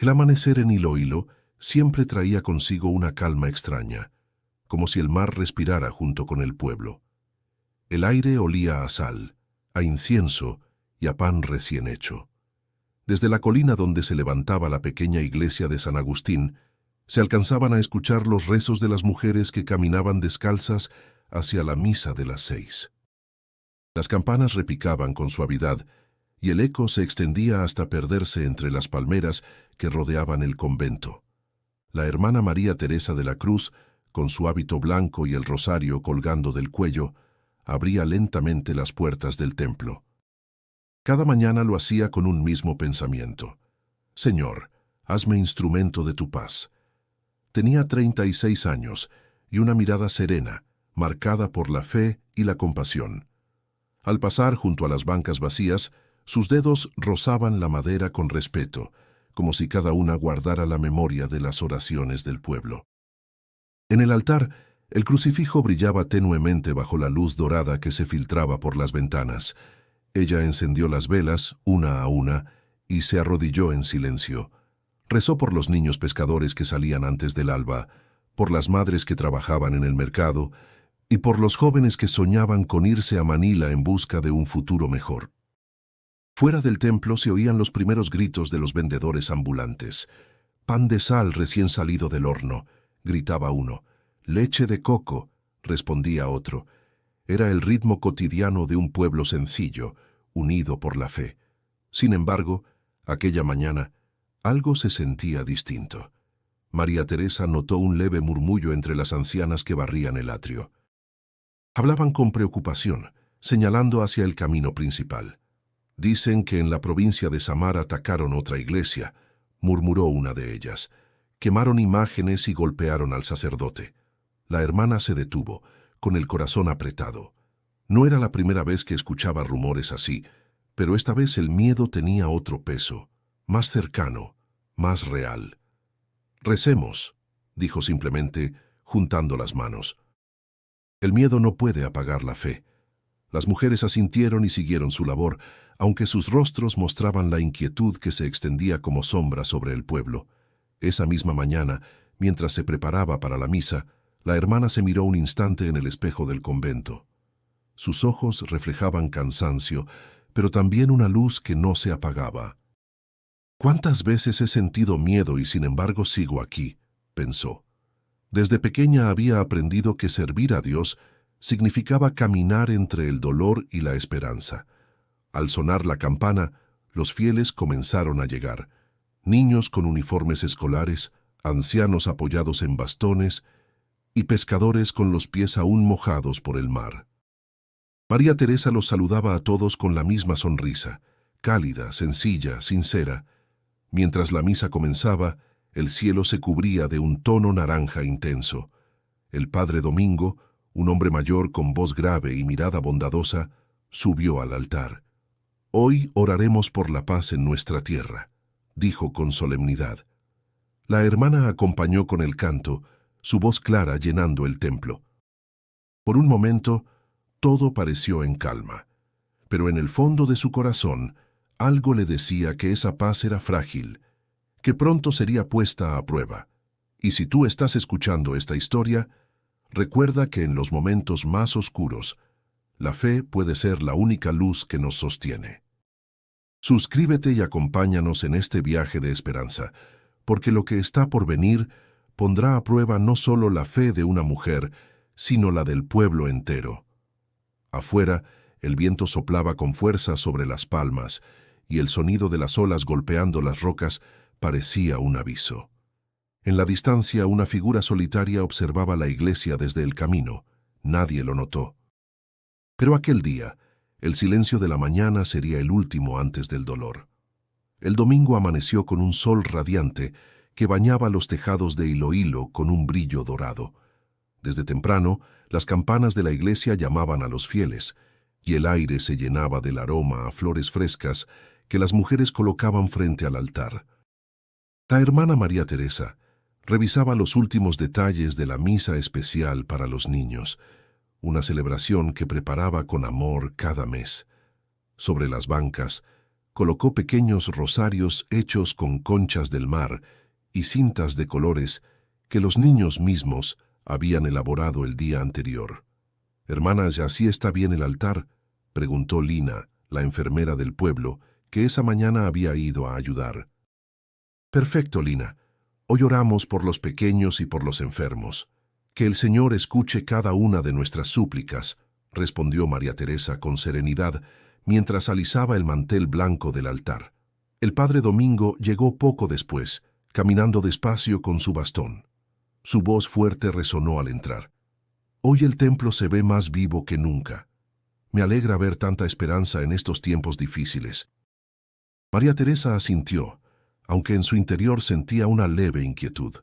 El amanecer en Iloílo siempre traía consigo una calma extraña, como si el mar respirara junto con el pueblo. El aire olía a sal, a incienso y a pan recién hecho. Desde la colina donde se levantaba la pequeña iglesia de San Agustín, se alcanzaban a escuchar los rezos de las mujeres que caminaban descalzas hacia la misa de las 6. Las campanas repicaban con suavidad y el eco se extendía hasta perderse entre las palmeras que rodeaban el convento. La hermana María Teresa de la Cruz, con su hábito blanco y el rosario colgando del cuello, abría lentamente las puertas del templo. Cada mañana lo hacía con un mismo pensamiento: Señor, hazme instrumento de tu paz. Tenía 36 años y una mirada serena, marcada por la fe y la compasión. Al pasar junto a las bancas vacías, sus dedos rozaban la madera con respeto, como si cada una guardara la memoria de las oraciones del pueblo. En el altar, el crucifijo brillaba tenuemente bajo la luz dorada que se filtraba por las ventanas. Ella encendió las velas, una a una, y se arrodilló en silencio. Rezó por los niños pescadores que salían antes del alba, por las madres que trabajaban en el mercado, y por los jóvenes que soñaban con irse a Manila en busca de un futuro mejor. Fuera del templo se oían los primeros gritos de los vendedores ambulantes. «Pan de sal recién salido del horno», gritaba uno. «Leche de coco», respondía otro. Era el ritmo cotidiano de un pueblo sencillo, unido por la fe. Sin embargo, aquella mañana, algo se sentía distinto. María Teresa notó un leve murmullo entre las ancianas que barrían el atrio. Hablaban con preocupación, señalando hacia el camino principal. «Dicen que en la provincia de Samar atacaron otra iglesia», murmuró una de ellas. «Quemaron imágenes y golpearon al sacerdote». La hermana se detuvo, con el corazón apretado. No era la primera vez que escuchaba rumores así, pero esta vez el miedo tenía otro peso, más cercano, más real. «Recemos», dijo simplemente, juntando las manos. El miedo no puede apagar la fe. Las mujeres asintieron y siguieron su labor, aunque sus rostros mostraban la inquietud que se extendía como sombra sobre el pueblo. Esa misma mañana, mientras se preparaba para la misa, la hermana se miró un instante en el espejo del convento. Sus ojos reflejaban cansancio, pero también una luz que no se apagaba. «¿Cuántas veces he sentido miedo y sin embargo sigo aquí?», pensó. Desde pequeña había aprendido que servir a Dios significaba caminar entre el dolor y la esperanza. Al sonar la campana, los fieles comenzaron a llegar. Niños con uniformes escolares, ancianos apoyados en bastones y pescadores con los pies aún mojados por el mar. María Teresa los saludaba a todos con la misma sonrisa, cálida, sencilla, sincera. Mientras la misa comenzaba, el cielo se cubría de un tono naranja intenso. El padre Domingo, un hombre mayor con voz grave y mirada bondadosa, subió al altar. «Hoy oraremos por la paz en nuestra tierra», dijo con solemnidad. La hermana acompañó con el canto, su voz clara llenando el templo. Por un momento, todo pareció en calma, pero en el fondo de su corazón, algo le decía que esa paz era frágil, que pronto sería puesta a prueba. Y si tú estás escuchando esta historia, recuerda que en los momentos más oscuros, la fe puede ser la única luz que nos sostiene. Suscríbete y acompáñanos en este viaje de esperanza, porque lo que está por venir pondrá a prueba no solo la fe de una mujer, sino la del pueblo entero. Afuera, el viento soplaba con fuerza sobre las palmas, y el sonido de las olas golpeando las rocas parecía un aviso. En la distancia, una figura solitaria observaba la iglesia desde el camino. Nadie lo notó. Pero aquel día, el silencio de la mañana sería el último antes del dolor. El domingo amaneció con un sol radiante que bañaba los tejados de Iloílo con un brillo dorado. Desde temprano, las campanas de la iglesia llamaban a los fieles, y el aire se llenaba del aroma a flores frescas que las mujeres colocaban frente al altar. La hermana María Teresa revisaba los últimos detalles de la misa especial para los niños, una celebración que preparaba con amor cada mes. Sobre las bancas, colocó pequeños rosarios hechos con conchas del mar y cintas de colores que los niños mismos habían elaborado el día anterior. «Hermana, ¿ya sí está bien el altar?», preguntó Lina, la enfermera del pueblo, que esa mañana había ido a ayudar. «Perfecto, Lina. Hoy oramos por los pequeños y por los enfermos. Que el Señor escuche cada una de nuestras súplicas», respondió María Teresa con serenidad, mientras alisaba el mantel blanco del altar. El padre Domingo llegó poco después, caminando despacio con su bastón. Su voz fuerte resonó al entrar. «Hoy el templo se ve más vivo que nunca. Me alegra ver tanta esperanza en estos tiempos difíciles». María Teresa asintió, aunque en su interior sentía una leve inquietud.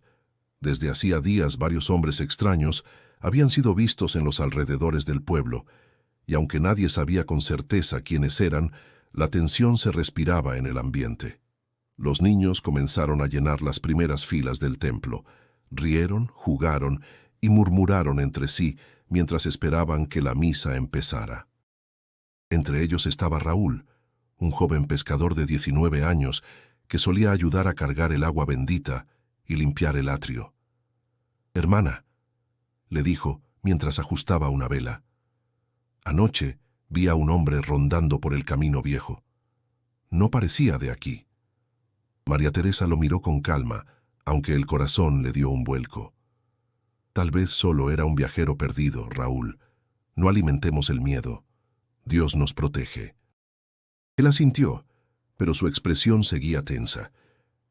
Desde hacía días varios hombres extraños habían sido vistos en los alrededores del pueblo, y aunque nadie sabía con certeza quiénes eran, la tensión se respiraba en el ambiente. Los niños comenzaron a llenar las primeras filas del templo. Rieron, jugaron y murmuraron entre sí mientras esperaban que la misa empezara. Entre ellos estaba Raúl, un joven pescador de 19 años que solía ayudar a cargar el agua bendita y limpiar el atrio. «Hermana», le dijo mientras ajustaba una vela, «anoche vi a un hombre rondando por el camino viejo. No parecía de aquí». María Teresa lo miró con calma, aunque el corazón le dio un vuelco. «Tal vez solo era un viajero perdido, Raúl. No alimentemos el miedo. Dios nos protege». Él asintió, pero su expresión seguía tensa.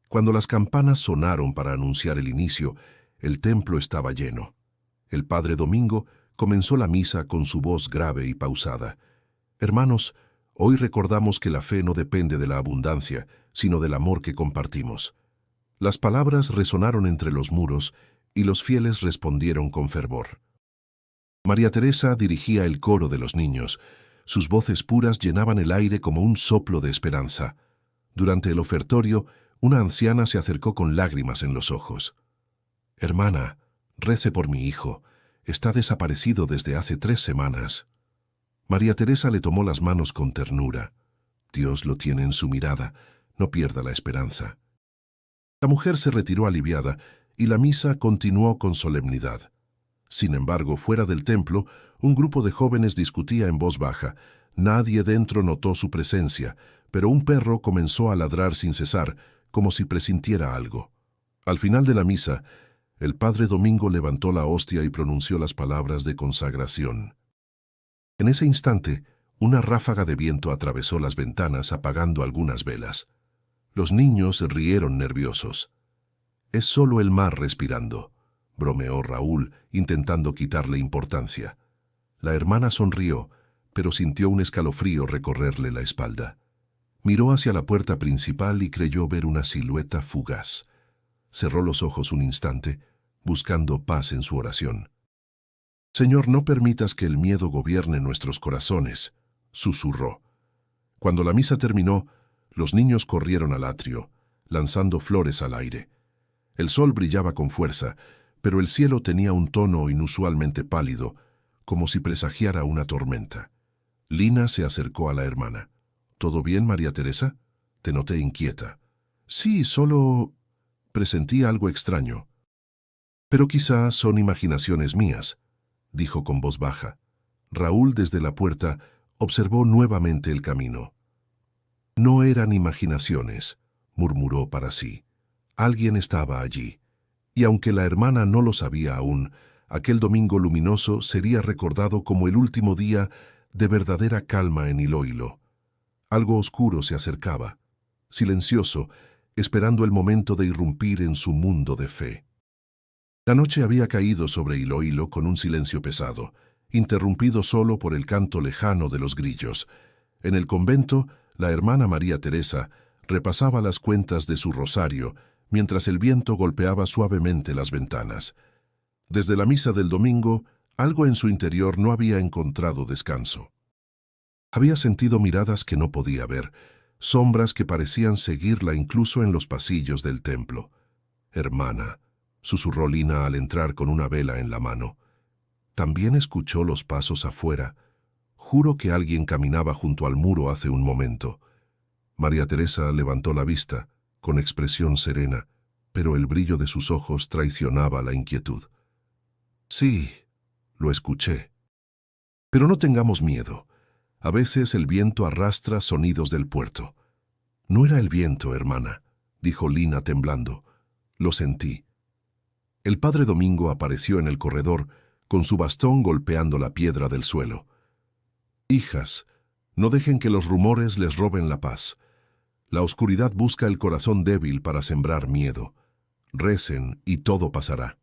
Cuando las campanas sonaron para anunciar el inicio, el templo estaba lleno. El padre Domingo comenzó la misa con su voz grave y pausada. «Hermanos, hoy recordamos que la fe no depende de la abundancia, sino del amor que compartimos». Las palabras resonaron entre los muros y los fieles respondieron con fervor. María Teresa dirigía el coro de los niños. Sus voces puras llenaban el aire como un soplo de esperanza. Durante el ofertorio, una anciana se acercó con lágrimas en los ojos. «Hermana, rece por mi hijo. Está desaparecido desde hace 3 semanas». María Teresa le tomó las manos con ternura. «Dios lo tiene en su mirada. No pierda la esperanza». La mujer se retiró aliviada y la misa continuó con solemnidad. Sin embargo, fuera del templo, un grupo de jóvenes discutía en voz baja. Nadie dentro notó su presencia, pero un perro comenzó a ladrar sin cesar, como si presintiera algo. Al final de la misa, el padre Domingo levantó la hostia y pronunció las palabras de consagración. En ese instante, una ráfaga de viento atravesó las ventanas apagando algunas velas. Los niños rieron nerviosos. «Es solo el mar respirando», bromeó Raúl, intentando quitarle importancia. La hermana sonrió, pero sintió un escalofrío recorrerle la espalda. Miró hacia la puerta principal y creyó ver una silueta fugaz. Cerró los ojos un instante, buscando paz en su oración. «Señor, no permitas que el miedo gobierne nuestros corazones», susurró. Cuando la misa terminó, los niños corrieron al atrio, lanzando flores al aire. El sol brillaba con fuerza, pero el cielo tenía un tono inusualmente pálido, como si presagiara una tormenta. Lina se acercó a la hermana. «¿Todo bien, María Teresa? Te noté inquieta». «Sí, solo presentí algo extraño». «Pero quizá son imaginaciones mías», dijo con voz baja. Raúl, desde la puerta, observó nuevamente el camino. «No eran imaginaciones», murmuró para sí. Alguien estaba allí. Y aunque la hermana no lo sabía aún, aquel domingo luminoso sería recordado como el último día de verdadera calma en Iloílo. Algo oscuro se acercaba, silencioso, esperando el momento de irrumpir en su mundo de fe. La noche había caído sobre Iloílo con un silencio pesado, interrumpido solo por el canto lejano de los grillos. En el convento, la hermana María Teresa repasaba las cuentas de su rosario, mientras el viento golpeaba suavemente las ventanas. Desde la misa del domingo, algo en su interior no había encontrado descanso. Había sentido miradas que no podía ver, sombras que parecían seguirla incluso en los pasillos del templo. «Hermana», susurró Lina al entrar con una vela en la mano. También escuchó los pasos afuera. Juro que alguien caminaba junto al muro hace un momento. María Teresa levantó la vista, con expresión serena, pero el brillo de sus ojos traicionaba la inquietud. Sí, lo escuché. Pero no tengamos miedo. A veces el viento arrastra sonidos del puerto. No era el viento, hermana, dijo Lina temblando. Lo sentí. El padre Domingo apareció en el corredor, con su bastón golpeando la piedra del suelo. Hijas, no dejen que los rumores les roben la paz. La oscuridad busca el corazón débil para sembrar miedo. Recen y todo pasará.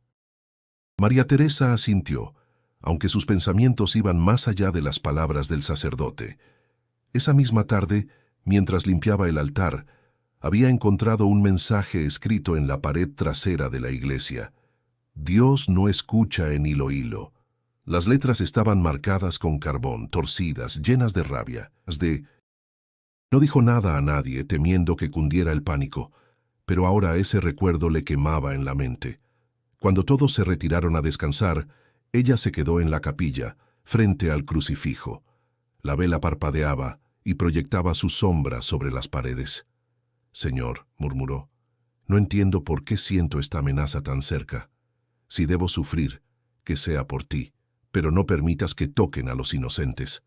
María Teresa asintió, aunque sus pensamientos iban más allá de las palabras del sacerdote. Esa misma tarde, mientras limpiaba el altar, había encontrado un mensaje escrito en la pared trasera de la iglesia. Dios no escucha en hilo. Las letras estaban marcadas con carbón, torcidas, llenas de rabia. No dijo nada a nadie, temiendo que cundiera el pánico, pero ahora ese recuerdo le quemaba en la mente. Cuando todos se retiraron a descansar, ella se quedó en la capilla, frente al crucifijo. La vela parpadeaba y proyectaba su sombra sobre las paredes. «Señor», murmuró, «no entiendo por qué siento esta amenaza tan cerca. Si debo sufrir, que sea por ti, pero no permitas que toquen a los inocentes».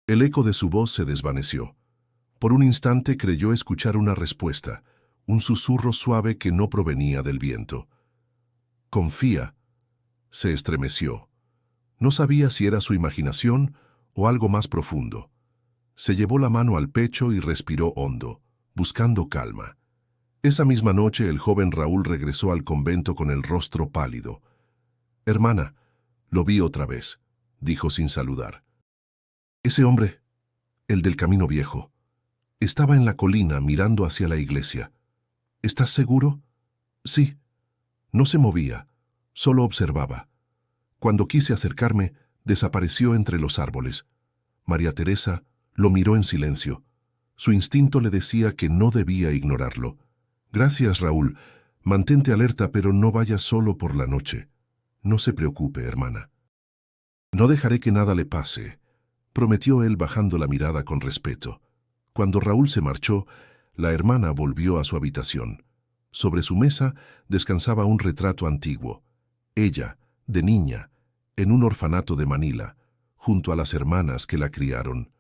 El eco de su voz se desvaneció. Por un instante creyó escuchar una respuesta, un susurro suave que no provenía del viento. «Confía». Se estremeció. No sabía si era su imaginación o algo más profundo. Se llevó la mano al pecho y respiró hondo, buscando calma. Esa misma noche el joven Raúl regresó al convento con el rostro pálido. «Hermana, lo vi otra vez», dijo sin saludar. «Ese hombre, el del camino viejo, estaba en la colina mirando hacia la iglesia. ¿Estás seguro?» «Sí». No se movía, solo observaba. Cuando quise acercarme, desapareció entre los árboles. María Teresa lo miró en silencio. Su instinto le decía que no debía ignorarlo. «Gracias, Raúl. Mantente alerta, pero no vayas solo por la noche. No se preocupe, hermana». «No dejaré que nada le pase», prometió él bajando la mirada con respeto. Cuando Raúl se marchó, la hermana volvió a su habitación. Sobre su mesa descansaba un retrato antiguo. Ella, de niña, en un orfanato de Manila, junto a las hermanas que la criaron.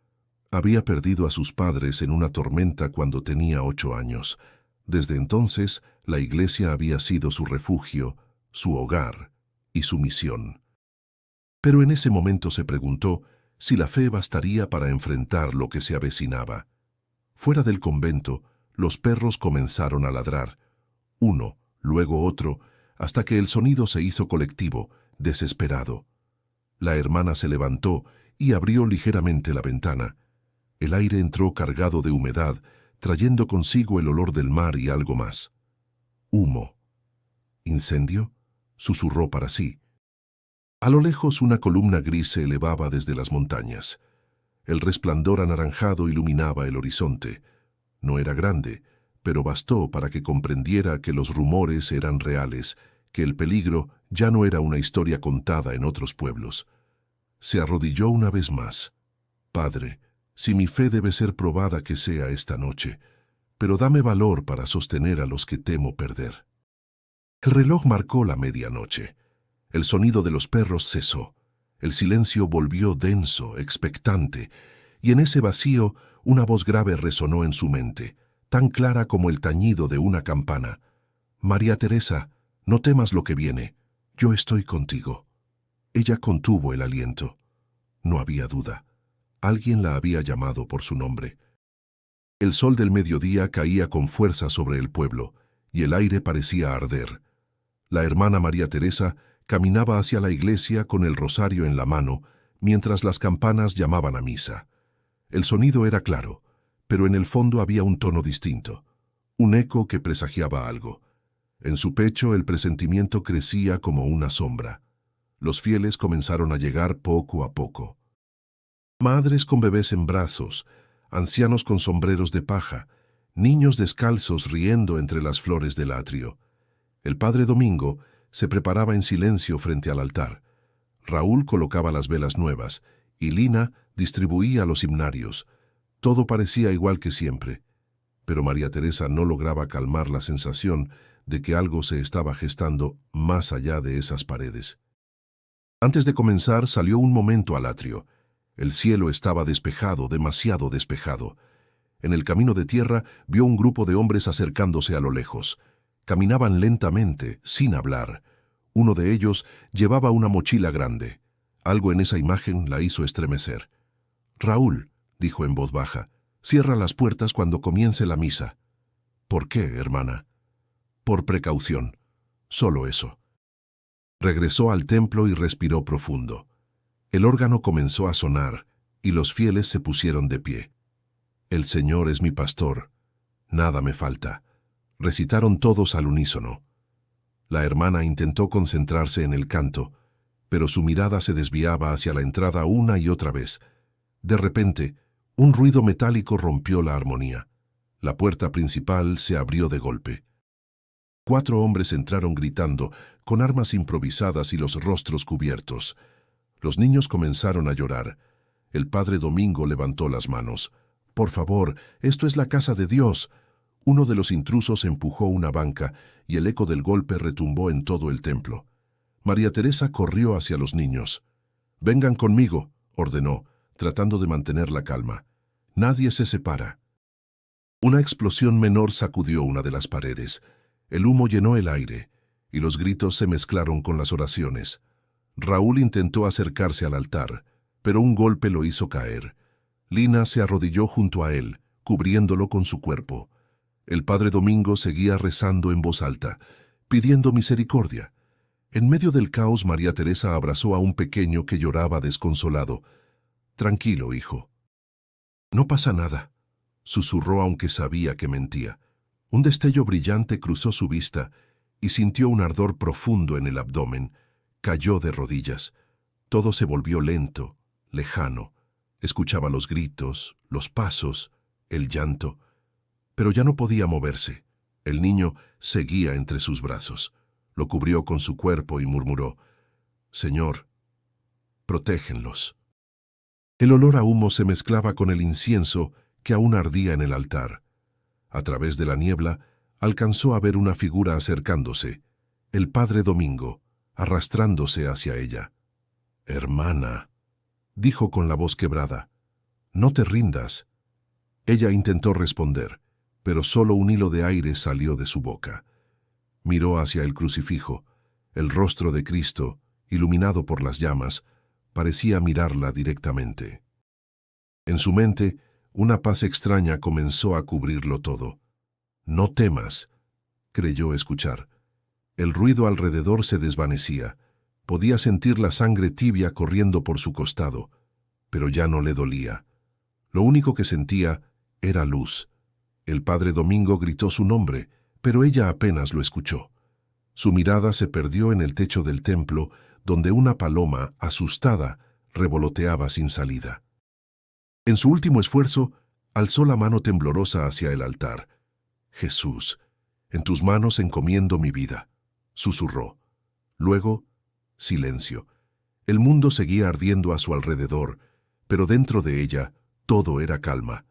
Había perdido a sus padres en una tormenta cuando tenía 8 años. Desde entonces, la iglesia había sido su refugio, su hogar y su misión. Pero en ese momento se preguntó si la fe bastaría para enfrentar lo que se avecinaba. Fuera del convento, los perros comenzaron a ladrar. Uno, luego otro, hasta que el sonido se hizo colectivo, desesperado. La hermana se levantó y abrió ligeramente la ventana. El aire entró cargado de humedad, trayendo consigo el olor del mar y algo más. «Humo». «¿Incendio?», susurró para sí. A lo lejos una columna gris se elevaba desde las montañas. El resplandor anaranjado iluminaba el horizonte. No era grande, pero bastó para que comprendiera que los rumores eran reales, que el peligro ya no era una historia contada en otros pueblos. Se arrodilló una vez más. «Padre, si mi fe debe ser probada que sea esta noche, pero dame valor para sostener a los que temo perder». El reloj marcó la medianoche. El sonido de los perros cesó. El silencio volvió denso, expectante, y en ese vacío una voz grave resonó en su mente, tan clara como el tañido de una campana. «María Teresa, no temas lo que viene. Yo estoy contigo». Ella contuvo el aliento. No había duda. Alguien la había llamado por su nombre. El sol del mediodía caía con fuerza sobre el pueblo, y el aire parecía arder. La hermana María Teresa caminaba hacia la iglesia con el rosario en la mano, mientras las campanas llamaban a misa. El sonido era claro, pero en el fondo había un tono distinto, un eco que presagiaba algo. En su pecho el presentimiento crecía como una sombra. Los fieles comenzaron a llegar poco a poco. Madres con bebés en brazos, ancianos con sombreros de paja, niños descalzos riendo entre las flores del atrio. El padre Domingo se preparaba en silencio frente al altar. Raúl colocaba las velas nuevas y Lina distribuía los himnarios. Todo parecía igual que siempre, pero María Teresa no lograba calmar la sensación de que algo se estaba gestando más allá de esas paredes. Antes de comenzar, salió un momento al atrio. El cielo estaba despejado, demasiado despejado. En el camino de tierra vio un grupo de hombres acercándose a lo lejos. Caminaban lentamente, sin hablar. Uno de ellos llevaba una mochila grande. Algo en esa imagen la hizo estremecer. «Raúl», dijo en voz baja, «cierra las puertas cuando comience la misa». «¿Por qué, hermana?» «Por precaución. Solo eso». Regresó al templo y respiró profundo. El órgano comenzó a sonar, y los fieles se pusieron de pie. «El Señor es mi pastor. Nada me falta», recitaron todos al unísono. La hermana intentó concentrarse en el canto, pero su mirada se desviaba hacia la entrada una y otra vez. De repente, un ruido metálico rompió la armonía. La puerta principal se abrió de golpe. 4 hombres entraron gritando, con armas improvisadas y los rostros cubiertos. Los niños comenzaron a llorar. El padre Domingo levantó las manos. «Por favor, esto es la casa de Dios». Uno de los intrusos empujó una banca y el eco del golpe retumbó en todo el templo. María Teresa corrió hacia los niños. «Vengan conmigo», ordenó, tratando de mantener la calma. «Nadie se separa». Una explosión menor sacudió una de las paredes. El humo llenó el aire, y los gritos se mezclaron con las oraciones. Raúl intentó acercarse al altar, pero un golpe lo hizo caer. Lina se arrodilló junto a él, cubriéndolo con su cuerpo. El padre Domingo seguía rezando en voz alta, pidiendo misericordia. En medio del caos, María Teresa abrazó a un pequeño que lloraba desconsolado. «Tranquilo, hijo». «No pasa nada», susurró aunque sabía que mentía. Un destello brillante cruzó su vista y sintió un ardor profundo en el abdomen. Cayó de rodillas. Todo se volvió lento, lejano. Escuchaba los gritos, los pasos, el llanto. Pero ya no podía moverse. El niño seguía entre sus brazos. Lo cubrió con su cuerpo y murmuró: «Señor, protégenlos». El olor a humo se mezclaba con el incienso que aún ardía en el altar. A través de la niebla alcanzó a ver una figura acercándose, el padre Domingo, arrastrándose hacia ella. «Hermana», dijo con la voz quebrada, «no te rindas». Ella intentó responder, pero solo un hilo de aire salió de su boca. Miró hacia el crucifijo. El rostro de Cristo, iluminado por las llamas, parecía mirarla directamente. En su mente, una paz extraña comenzó a cubrirlo todo. «No temas», creyó escuchar. El ruido alrededor se desvanecía. Podía sentir la sangre tibia corriendo por su costado, pero ya no le dolía. Lo único que sentía era luz. El padre Domingo gritó su nombre, pero ella apenas lo escuchó. Su mirada se perdió en el techo del templo, donde una paloma, asustada, revoloteaba sin salida. En su último esfuerzo, alzó la mano temblorosa hacia el altar. «Jesús, en tus manos encomiendo mi vida», susurró. Luego, silencio. El mundo seguía ardiendo a su alrededor, pero dentro de ella todo era calma.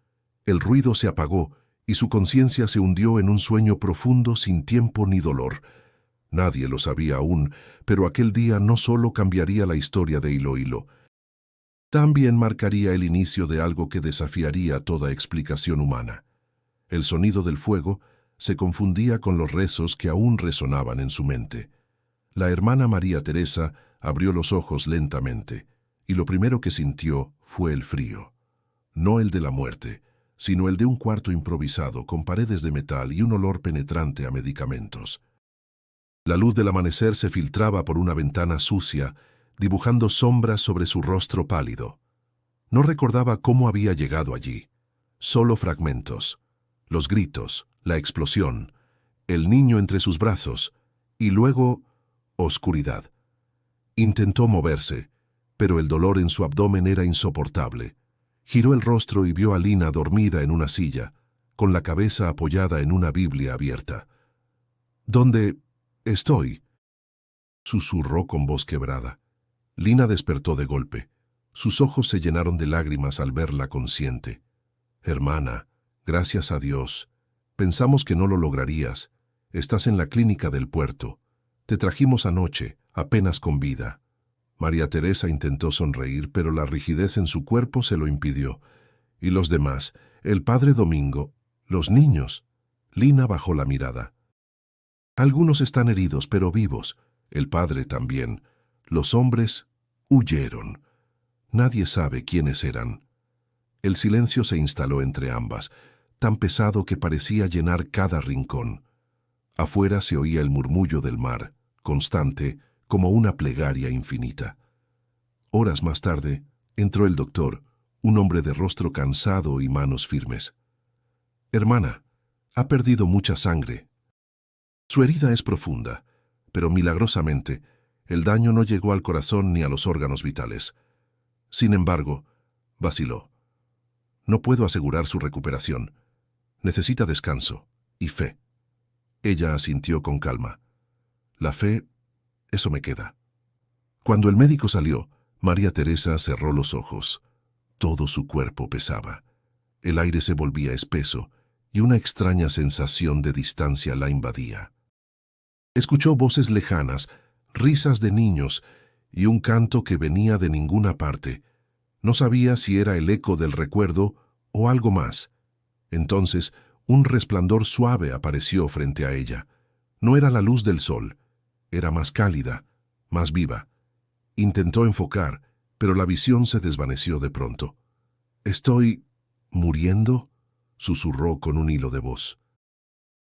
El ruido se apagó y su conciencia se hundió en un sueño profundo sin tiempo ni dolor. Nadie lo sabía aún, pero aquel día no solo cambiaría la historia de Iloílo, también marcaría el inicio de algo que desafiaría toda explicación humana. El sonido del fuego se confundía con los rezos que aún resonaban en su mente. La hermana María Teresa abrió los ojos lentamente, y lo primero que sintió fue el frío. No el de la muerte, sino el de un cuarto improvisado con paredes de metal y un olor penetrante a medicamentos. La luz del amanecer se filtraba por una ventana sucia, dibujando sombras sobre su rostro pálido. No recordaba cómo había llegado allí. Solo fragmentos. Los gritos, la explosión, el niño entre sus brazos, y luego oscuridad. Intentó moverse, pero el dolor en su abdomen era insoportable. Giró el rostro y vio a Lina dormida en una silla, con la cabeza apoyada en una Biblia abierta. «¿Dónde estoy?», susurró con voz quebrada. Lina despertó de golpe. Sus ojos se llenaron de lágrimas al verla consciente. «Hermana, gracias a Dios, Pensamos que no lo lograrías. Estás en la clínica del puerto. Te trajimos anoche, apenas con vida. María Teresa intentó sonreír, pero la rigidez en su cuerpo se lo impidió. Y los demás, el padre Domingo, los niños. Lina bajó la mirada. Algunos están heridos, pero vivos. El padre también. Los hombres huyeron. Nadie sabe quiénes eran. El silencio se instaló entre ambas, tan pesado que parecía llenar cada rincón. Afuera se oía el murmullo del mar, constante, como una plegaria infinita. Horas más tarde, entró el doctor, un hombre de rostro cansado y manos firmes. «Hermana, ha perdido mucha sangre. Su herida es profunda, pero milagrosamente, el daño no llegó al corazón ni a los órganos vitales. Sin embargo, vaciló. No puedo asegurar su recuperación. Necesita descanso y fe». Ella asintió con calma. «La fe, eso me queda». Cuando el médico salió, María Teresa cerró los ojos. Todo su cuerpo pesaba. El aire se volvía espeso y una extraña sensación de distancia la invadía. Escuchó voces lejanas, risas de niños y un canto que venía de ninguna parte. No sabía si era el eco del recuerdo o algo más. Entonces, un resplandor suave apareció frente a ella. No era la luz del sol, era más cálida, más viva. Intentó enfocar, pero la visión se desvaneció de pronto. «¿Estoy muriendo?», susurró con un hilo de voz.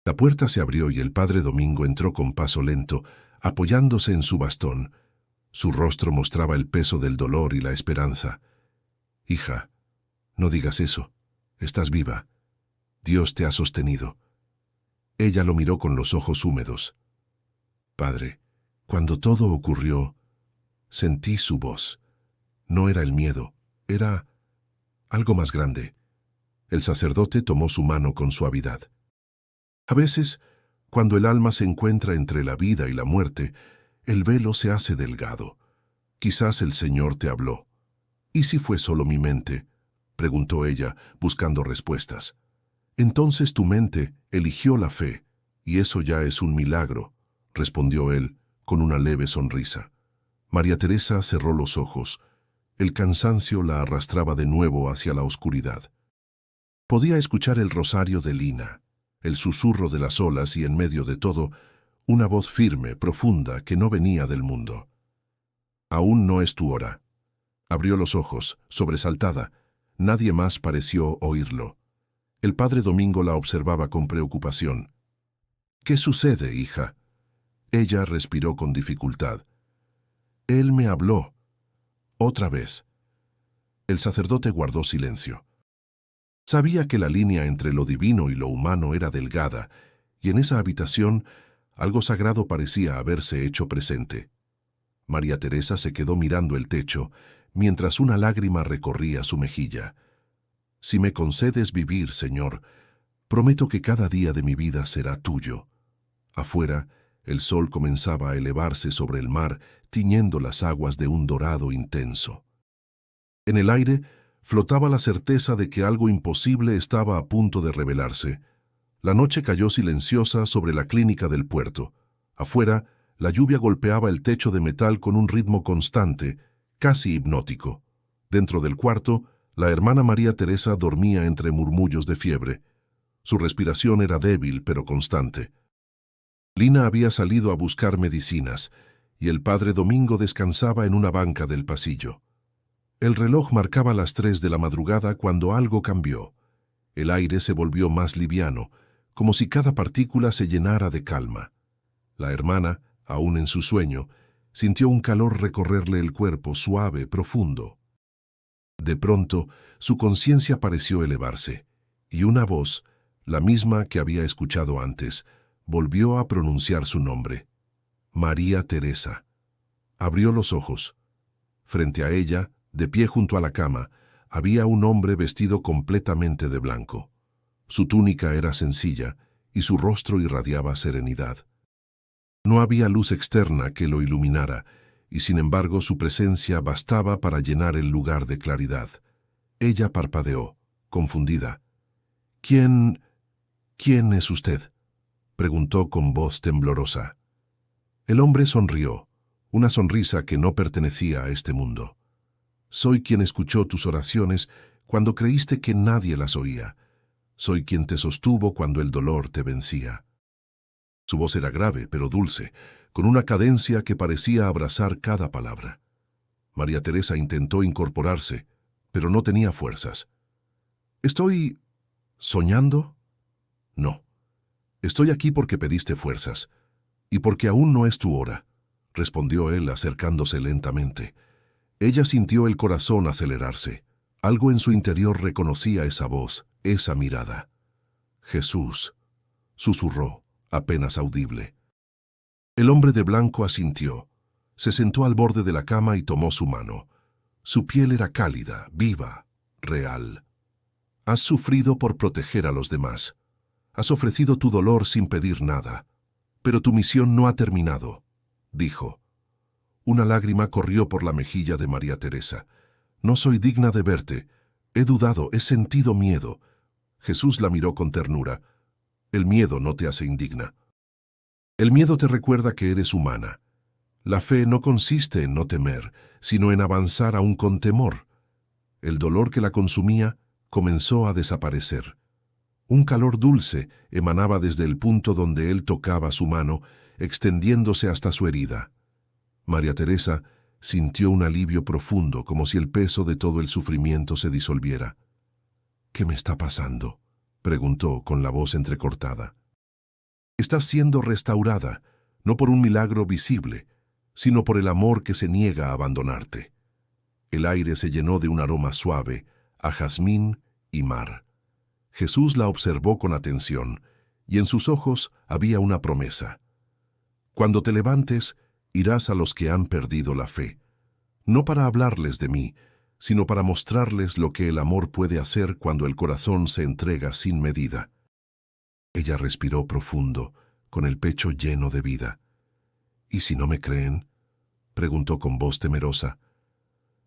La puerta se abrió y el padre Domingo entró con paso lento, apoyándose en su bastón. Su rostro mostraba el peso del dolor y la esperanza. «Hija, no digas eso. Estás viva. Dios te ha sostenido». Ella lo miró con los ojos húmedos. «Padre, cuando todo ocurrió, sentí su voz. No era el miedo, era algo más grande». El sacerdote tomó su mano con suavidad. «A veces, cuando el alma se encuentra entre la vida y la muerte, el velo se hace delgado. Quizás el Señor te habló». «¿Y si fue solo mi mente?», preguntó ella, buscando respuestas. «Entonces tu mente eligió la fe, y eso ya es un milagro», respondió él, con una leve sonrisa. María Teresa cerró los ojos. El cansancio la arrastraba de nuevo hacia la oscuridad. Podía escuchar el rosario de Lina, el susurro de las olas y en medio de todo, una voz firme, profunda, que no venía del mundo. «Aún no es tu hora». Abrió los ojos, sobresaltada. Nadie más pareció oírlo. El padre Domingo la observaba con preocupación. «¿Qué sucede, hija?». Ella respiró con dificultad. «Él me habló. Otra vez». El sacerdote guardó silencio. Sabía que la línea entre lo divino y lo humano era delgada, y en esa habitación algo sagrado parecía haberse hecho presente. María Teresa se quedó mirando el techo, mientras una lágrima recorría su mejilla. «Si me concedes vivir, Señor, prometo que cada día de mi vida será tuyo». Afuera, el sol comenzaba a elevarse sobre el mar, tiñendo las aguas de un dorado intenso. En el aire flotaba la certeza de que algo imposible estaba a punto de revelarse. La noche cayó silenciosa sobre la clínica del puerto. Afuera, la lluvia golpeaba el techo de metal con un ritmo constante, casi hipnótico. Dentro del cuarto, la hermana María Teresa dormía entre murmullos de fiebre. Su respiración era débil pero constante. Lina había salido a buscar medicinas, y el padre Domingo descansaba en una banca del pasillo. El reloj marcaba las 3 de la madrugada cuando algo cambió. El aire se volvió más liviano, como si cada partícula se llenara de calma. La hermana, aún en su sueño, sintió un calor recorrerle el cuerpo, suave, profundo. De pronto, su conciencia pareció elevarse, y una voz, la misma que había escuchado antes, volvió a pronunciar su nombre. María Teresa. Abrió los ojos. Frente a ella, de pie junto a la cama, había un hombre vestido completamente de blanco. Su túnica era sencilla y su rostro irradiaba serenidad. No había luz externa que lo iluminara, y sin embargo su presencia bastaba para llenar el lugar de claridad. Ella parpadeó, confundida. ¿Quién «¿Quién es usted?», preguntó con voz temblorosa. El hombre sonrió, una sonrisa que no pertenecía a este mundo. «Soy quien escuchó tus oraciones cuando creíste que nadie las oía. Soy quien te sostuvo cuando el dolor te vencía». Su voz era grave, pero dulce, con una cadencia que parecía abrazar cada palabra. María Teresa intentó incorporarse, pero no tenía fuerzas. «¿Estoy soñando? No. Estoy aquí porque pediste fuerzas, y porque aún no es tu hora», respondió él acercándose lentamente. Ella sintió el corazón acelerarse. Algo en su interior reconocía esa voz, esa mirada. «Jesús», susurró, apenas audible. El hombre de blanco asintió. Se sentó al borde de la cama y tomó su mano. Su piel era cálida, viva, real. «Has sufrido por proteger a los demás. Has ofrecido tu dolor sin pedir nada. Pero tu misión no ha terminado», dijo. Una lágrima corrió por la mejilla de María Teresa. «No soy digna de verte. He dudado, he sentido miedo». Jesús la miró con ternura. «El miedo no te hace indigna. El miedo te recuerda que eres humana. La fe no consiste en no temer, sino en avanzar aún con temor». El dolor que la consumía comenzó a desaparecer. Un calor dulce emanaba desde el punto donde él tocaba su mano, extendiéndose hasta su herida. María Teresa sintió un alivio profundo, como si el peso de todo el sufrimiento se disolviera. «¿Qué me está pasando?», preguntó con la voz entrecortada. «Estás siendo restaurada, no por un milagro visible, sino por el amor que se niega a abandonarte». El aire se llenó de un aroma suave, a jazmín y mar. Jesús la observó con atención, y en sus ojos había una promesa. «Cuando te levantes, irás a los que han perdido la fe, no para hablarles de mí, sino para mostrarles lo que el amor puede hacer cuando el corazón se entrega sin medida». Ella respiró profundo, con el pecho lleno de vida. «¿Y si no me creen?», preguntó con voz temerosa.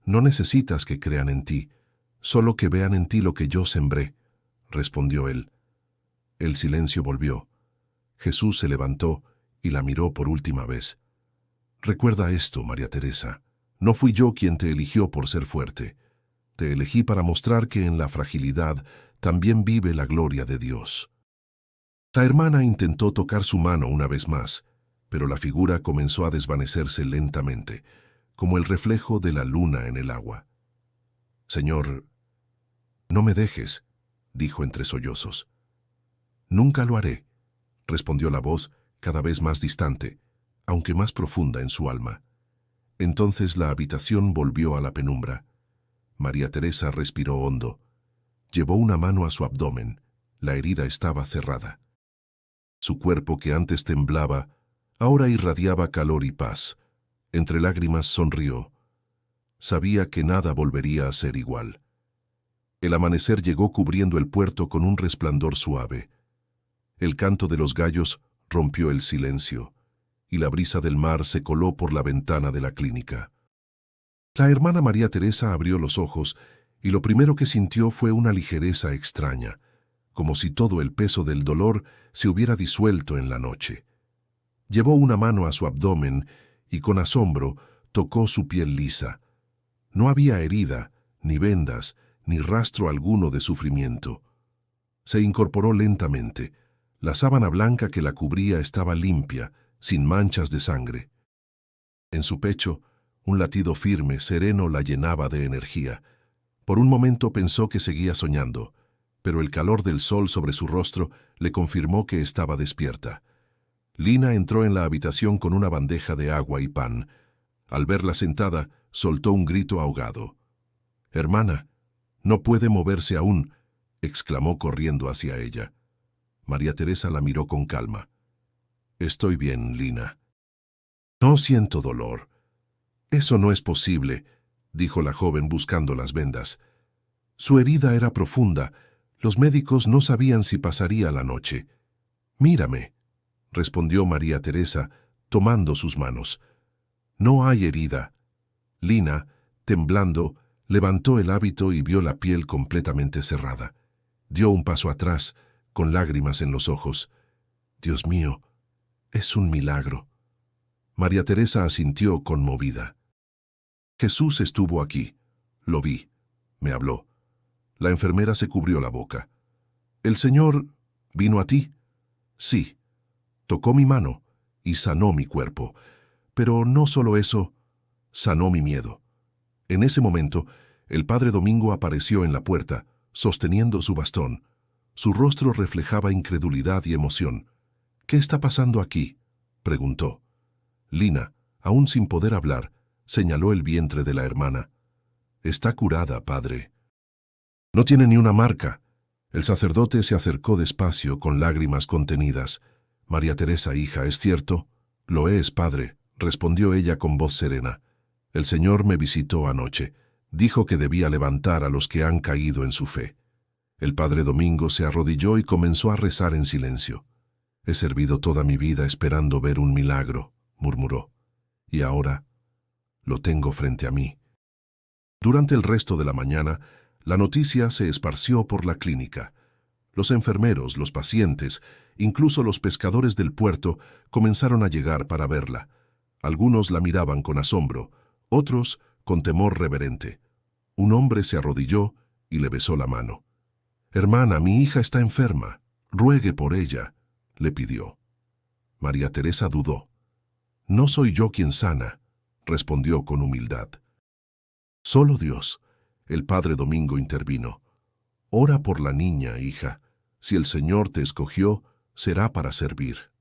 «No necesitas que crean en ti, solo que vean en ti lo que yo sembré», respondió él. El silencio volvió. Jesús se levantó y la miró por última vez. «Recuerda esto, María Teresa. No fui yo quien te eligió por ser fuerte. Te elegí para mostrar que en la fragilidad también vive la gloria de Dios». La hermana intentó tocar su mano una vez más, pero la figura comenzó a desvanecerse lentamente, como el reflejo de la luna en el agua. «Señor, no me dejes», dijo entre sollozos. «Nunca lo haré», respondió la voz cada vez más distante, aunque más profunda en su alma. Entonces la habitación volvió a la penumbra. María Teresa respiró hondo. Llevó una mano a su abdomen. La herida estaba cerrada. Su cuerpo, que antes temblaba, ahora irradiaba calor y paz. Entre lágrimas sonrió. Sabía que nada volvería a ser igual. El amanecer llegó cubriendo el puerto con un resplandor suave. El canto de los gallos rompió el silencio, y la brisa del mar se coló por la ventana de la clínica. La hermana María Teresa abrió los ojos, y lo primero que sintió fue una ligereza extraña, como si todo el peso del dolor se hubiera disuelto en la noche. Llevó una mano a su abdomen y con asombro tocó su piel lisa. No había herida, ni vendas, ni rastro alguno de sufrimiento. Se incorporó lentamente. La sábana blanca que la cubría estaba limpia, sin manchas de sangre. En su pecho, un latido firme, sereno, la llenaba de energía. Por un momento pensó que seguía soñando, pero el calor del sol sobre su rostro le confirmó que estaba despierta. Lina entró en la habitación con una bandeja de agua y pan. Al verla sentada, soltó un grito ahogado. «Hermana, no puede moverse aún», exclamó corriendo hacia ella. María Teresa la miró con calma. «Estoy bien, Lina. No siento dolor». «Eso no es posible», dijo la joven buscando las vendas. «Su herida era profunda. Los médicos no sabían si pasaría la noche». «Mírame», respondió María Teresa, tomando sus manos. «No hay herida». Lina, temblando, levantó el hábito y vio la piel completamente cerrada. Dio un paso atrás, con lágrimas en los ojos. «Dios mío, es un milagro». María Teresa asintió conmovida. «Jesús estuvo aquí. Lo vi. Me habló». La enfermera se cubrió la boca. «¿El Señor vino a ti?» «Sí. Tocó mi mano y sanó mi cuerpo. Pero no solo eso, sanó mi miedo». En ese momento, el padre Domingo apareció en la puerta, sosteniendo su bastón. Su rostro reflejaba incredulidad y emoción. «¿Qué está pasando aquí?», preguntó. Lina, aún sin poder hablar, señaló el vientre de la hermana. «Está curada, padre». «No tiene ni una marca». El sacerdote se acercó despacio con lágrimas contenidas. «María Teresa, hija, ¿es cierto?». «Lo es, padre», respondió ella con voz serena. «El Señor me visitó anoche. Dijo que debía levantar a los que han caído en su fe». El padre Domingo se arrodilló y comenzó a rezar en silencio. «He servido toda mi vida esperando ver un milagro», murmuró. «Y ahora lo tengo frente a mí». Durante el resto de la mañana, la noticia se esparció por la clínica. Los enfermeros, los pacientes, incluso los pescadores del puerto comenzaron a llegar para verla. Algunos la miraban con asombro, otros con temor reverente. Un hombre se arrodilló y le besó la mano. «Hermana, mi hija está enferma. Ruegue por ella», le pidió. María Teresa dudó. «No soy yo quien sana», respondió con humildad. «Solo Dios». El padre Domingo intervino. «Ora por la niña, hija. Si el Señor te escogió, será para servir».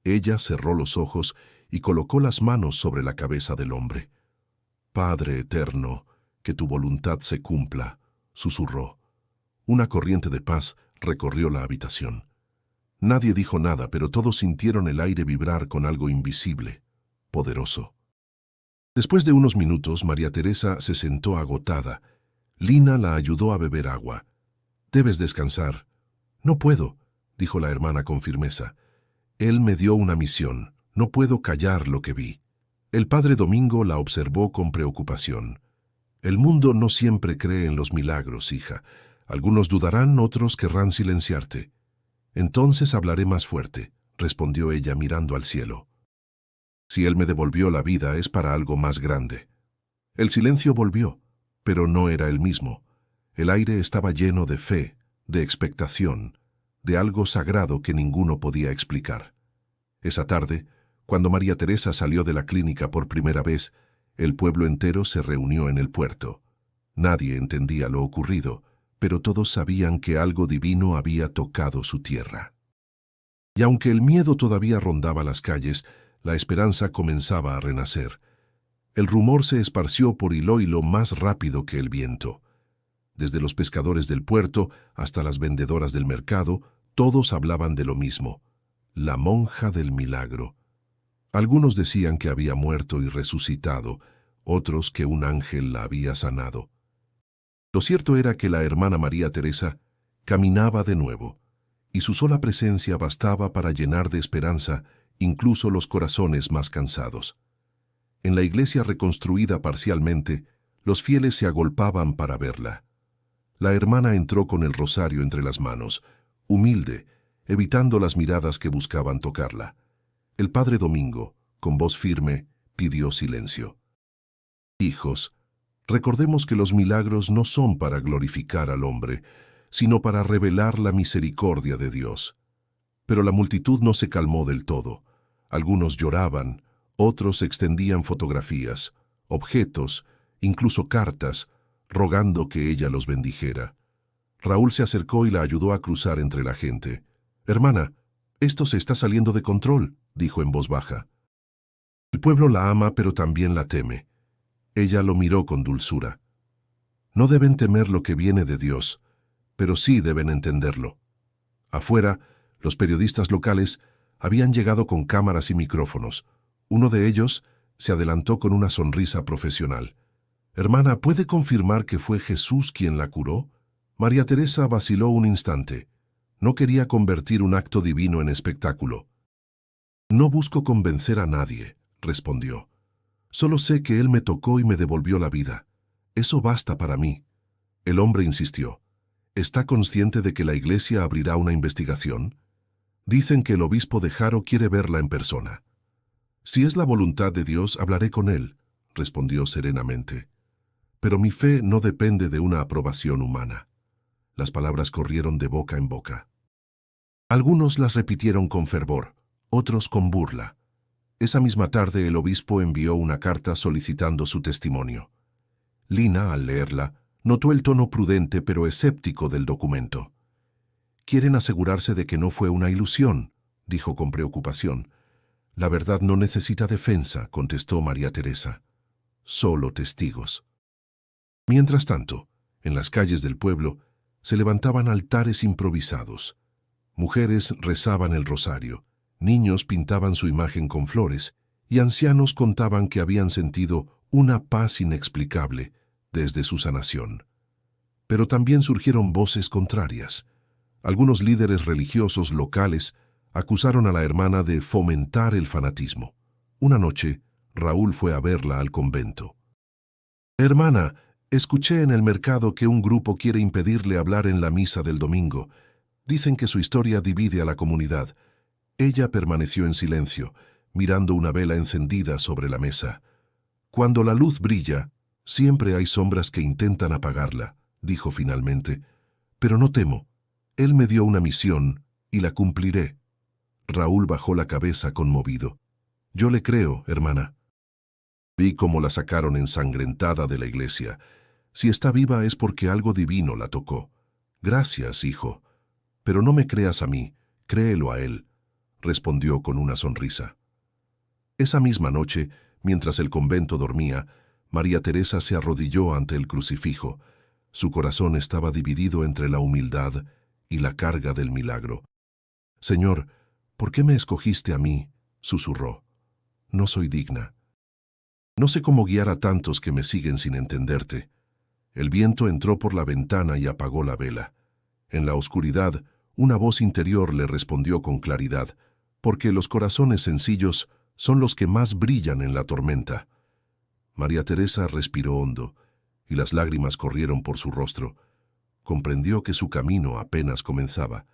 Ella cerró los ojos y colocó las manos sobre la cabeza del hombre. «Padre eterno, que tu voluntad se cumpla», susurró. Una corriente de paz recorrió la habitación. Nadie dijo nada, pero todos sintieron el aire vibrar con algo invisible, poderoso. Después de unos minutos, María Teresa se sentó agotada. Lina la ayudó a beber agua. «Debes descansar». «No puedo», dijo la hermana con firmeza. «Él me dio una misión. No puedo callar lo que vi». El padre Domingo la observó con preocupación. «El mundo no siempre cree en los milagros, hija. Algunos dudarán, otros querrán silenciarte». «Entonces hablaré más fuerte», respondió ella mirando al cielo. «Si Él me devolvió la vida es para algo más grande». El silencio volvió, pero no era el mismo. El aire estaba lleno de fe, de expectación, de algo sagrado que ninguno podía explicar. Esa tarde, cuando María Teresa salió de la clínica por primera vez, el pueblo entero se reunió en el puerto. Nadie entendía lo ocurrido, pero todos sabían que algo divino había tocado su tierra. Y aunque el miedo todavía rondaba las calles, la esperanza comenzaba a renacer. El rumor se esparció por Iloilo más rápido que el viento. Desde los pescadores del puerto hasta las vendedoras del mercado, todos hablaban de lo mismo: la monja del milagro. Algunos decían que había muerto y resucitado, otros que un ángel la había sanado. Lo cierto era que la hermana María Teresa caminaba de nuevo, y su sola presencia bastaba para llenar de esperanza incluso los corazones más cansados. En la iglesia reconstruida parcialmente, los fieles se agolpaban para verla. La hermana entró con el rosario entre las manos, humilde, evitando las miradas que buscaban tocarla. El padre Domingo, con voz firme, pidió silencio. «Hijos, recordemos que los milagros no son para glorificar al hombre, sino para revelar la misericordia de Dios». Pero la multitud no se calmó del todo. Algunos lloraban, otros extendían fotografías, objetos, incluso cartas, rogando que ella los bendijera. Raúl se acercó y la ayudó a cruzar entre la gente. «Hermana, esto se está saliendo de control», dijo en voz baja. «El pueblo la ama, pero también la teme». Ella lo miró con dulzura. «No deben temer lo que viene de Dios, pero sí deben entenderlo». Afuera, los periodistas locales habían llegado con cámaras y micrófonos. Uno de ellos se adelantó con una sonrisa profesional. «Hermana, ¿puede confirmar que fue Jesús quien la curó?». María Teresa vaciló un instante. No quería convertir un acto divino en espectáculo. «No busco convencer a nadie», respondió. «Solo sé que Él me tocó y me devolvió la vida. Eso basta para mí». El hombre insistió. ¿Está consciente de que la Iglesia abrirá una investigación? Dicen que el obispo de Jaro quiere verla en persona. Si es la voluntad de Dios, hablaré con él, respondió serenamente. Pero mi fe no depende de una aprobación humana. Las palabras corrieron de boca en boca. Algunos las repitieron con fervor, otros con burla. Esa misma tarde el obispo envió una carta solicitando su testimonio. Lina, al leerla, notó el tono prudente pero escéptico del documento. «Quieren asegurarse de que no fue una ilusión», dijo con preocupación. «La verdad no necesita defensa», contestó María Teresa. «Solo testigos». Mientras tanto, en las calles del pueblo, se levantaban altares improvisados. Mujeres rezaban el rosario, niños pintaban su imagen con flores, y ancianos contaban que habían sentido una paz inexplicable desde su sanación. Pero también surgieron voces contrarias. Algunos líderes religiosos locales acusaron a la hermana de fomentar el fanatismo. Una noche, Raúl fue a verla al convento. «Hermana, escuché en el mercado que un grupo quiere impedirle hablar en la misa del domingo. Dicen que su historia divide a la comunidad». Ella permaneció en silencio, mirando una vela encendida sobre la mesa. «Cuando la luz brilla, siempre hay sombras que intentan apagarla», dijo finalmente. «Pero no temo. Él me dio una misión y la cumpliré». Raúl bajó la cabeza conmovido. «Yo le creo, hermana». Vi cómo la sacaron ensangrentada de la iglesia. Si está viva es porque algo divino la tocó. «Gracias, hijo. Pero no me creas a mí, créelo a él», respondió con una sonrisa. Esa misma noche, mientras el convento dormía, María Teresa se arrodilló ante el crucifijo. Su corazón estaba dividido entre la humildad y la carga del milagro. «Señor, ¿por qué me escogiste a mí?», susurró. «No soy digna. No sé cómo guiar a tantos que me siguen sin entenderte». El viento entró por la ventana y apagó la vela. En la oscuridad, una voz interior le respondió con claridad, porque los corazones sencillos son los que más brillan en la tormenta. María Teresa respiró hondo, y las lágrimas corrieron por su rostro. Comprendió que su camino apenas comenzaba.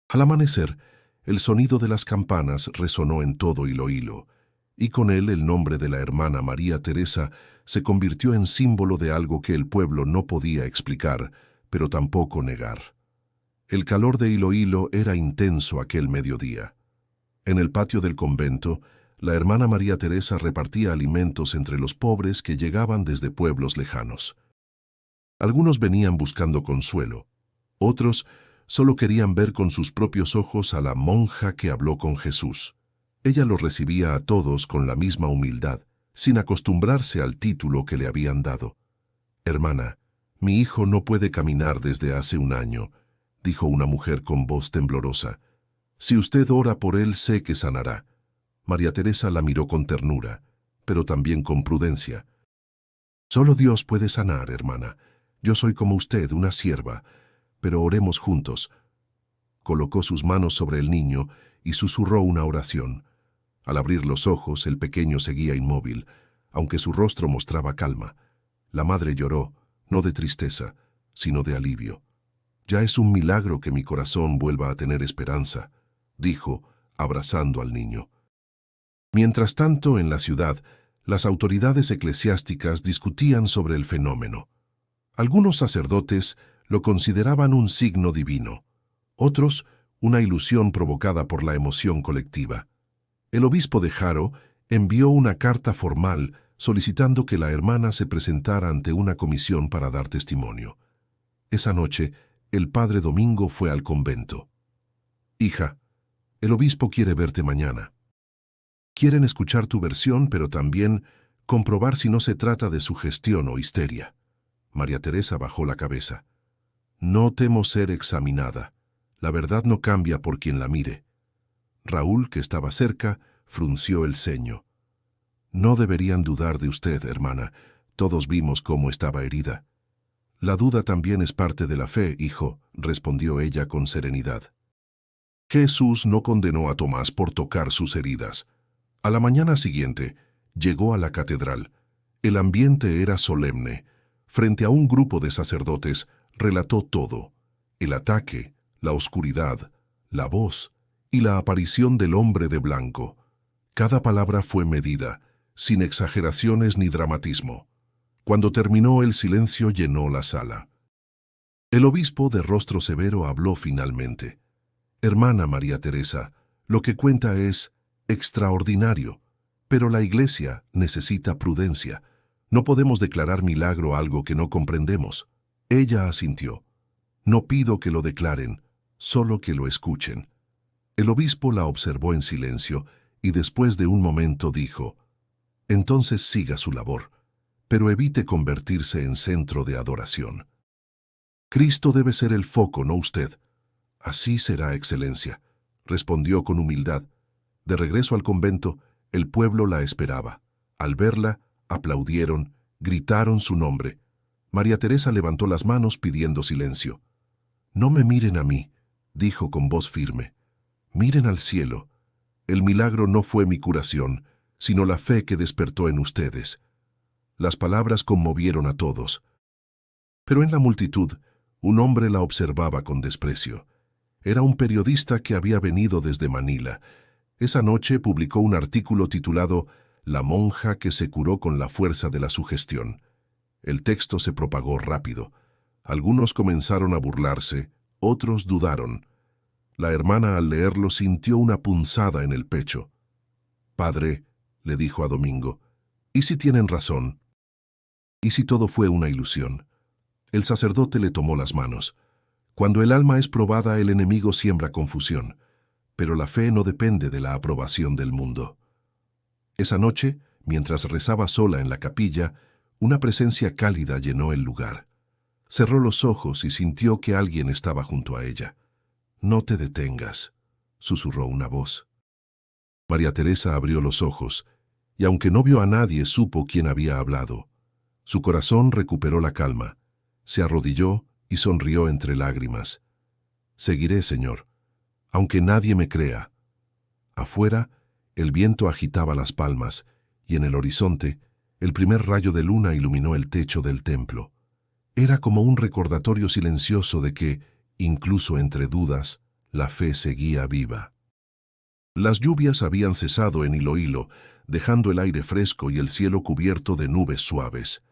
Al amanecer, el sonido de las campanas resonó en todo Iloílo, y con él el nombre de la hermana María Teresa se convirtió en símbolo de algo que el pueblo no podía explicar, pero tampoco negar. El calor de Iloílo era intenso aquel mediodía. En el patio del convento, la hermana María Teresa repartía alimentos entre los pobres que llegaban desde pueblos lejanos. Algunos venían buscando consuelo, otros solo querían ver con sus propios ojos a la monja que habló con Jesús. Ella los recibía a todos con la misma humildad, sin acostumbrarse al título que le habían dado. «Hermana, mi hijo no puede caminar desde hace un año», dijo una mujer con voz temblorosa. «Si usted ora por él, sé que sanará». María Teresa la miró con ternura, pero también con prudencia. «Solo Dios puede sanar, hermana. Yo soy como usted, una sierva, pero oremos juntos». Colocó sus manos sobre el niño y susurró una oración. Al abrir los ojos, el pequeño seguía inmóvil, aunque su rostro mostraba calma. La madre lloró, no de tristeza, sino de alivio. «Ya es un milagro que mi corazón vuelva a tener esperanza», dijo, abrazando al niño. Mientras tanto, en la ciudad, las autoridades eclesiásticas discutían sobre el fenómeno. Algunos sacerdotes lo consideraban un signo divino, otros una ilusión provocada por la emoción colectiva. El obispo de Jaro envió una carta formal solicitando que la hermana se presentara ante una comisión para dar testimonio. Esa noche, el padre Domingo fue al convento. «Hija, el obispo quiere verte mañana. Quieren escuchar tu versión, pero también comprobar si no se trata de sugestión o histeria». María Teresa bajó la cabeza. «No temo ser examinada. La verdad no cambia por quien la mire». Raúl, que estaba cerca, frunció el ceño. «No deberían dudar de usted, hermana. Todos vimos cómo estaba herida». «La duda también es parte de la fe, hijo», respondió ella con serenidad. Jesús no condenó a Tomás por tocar sus heridas. A la mañana siguiente, llegó a la catedral. El ambiente era solemne. Frente a un grupo de sacerdotes, relató todo: el ataque, la oscuridad, la voz y la aparición del hombre de blanco. Cada palabra fue medida, sin exageraciones ni dramatismo. Cuando terminó, el silencio llenó la sala. El obispo, de rostro severo, habló finalmente. «Hermana María Teresa, lo que cuenta es extraordinario, pero la Iglesia necesita prudencia. No podemos declarar milagro algo que no comprendemos». Ella asintió. «No pido que lo declaren, solo que lo escuchen». El obispo la observó en silencio y después de un momento dijo: «Entonces siga su labor, pero evite convertirse en centro de adoración. Cristo debe ser el foco, no usted». «Así será, Excelencia», respondió con humildad. De regreso al convento, el pueblo la esperaba. Al verla, aplaudieron, gritaron su nombre. María Teresa levantó las manos pidiendo silencio. «No me miren a mí», dijo con voz firme. «Miren al cielo. El milagro no fue mi curación, sino la fe que despertó en ustedes». Las palabras conmovieron a todos. Pero en la multitud, un hombre la observaba con desprecio. Era un periodista que había venido desde Manila. Esa noche publicó un artículo titulado «La monja que se curó con la fuerza de la sugestión». El texto se propagó rápido. Algunos comenzaron a burlarse, otros dudaron. La hermana, al leerlo, sintió una punzada en el pecho. «Padre», le dijo a Domingo, «¿y si tienen razón? ¿Y si todo fue una ilusión?». El sacerdote le tomó las manos. «Cuando el alma es probada, el enemigo siembra confusión, pero la fe no depende de la aprobación del mundo». Esa noche, mientras rezaba sola en la capilla, una presencia cálida llenó el lugar. Cerró los ojos y sintió que alguien estaba junto a ella. «No te detengas», susurró una voz. María Teresa abrió los ojos, y aunque no vio a nadie, supo quién había hablado. Su corazón recuperó la calma. Se arrodilló y sonrió entre lágrimas. «Seguiré, Señor, aunque nadie me crea». Afuera, el viento agitaba las palmas, y en el horizonte, el primer rayo de luna iluminó el techo del templo. Era como un recordatorio silencioso de que, incluso entre dudas, la fe seguía viva. Las lluvias habían cesado en Iloílo, dejando el aire fresco y el cielo cubierto de nubes suaves.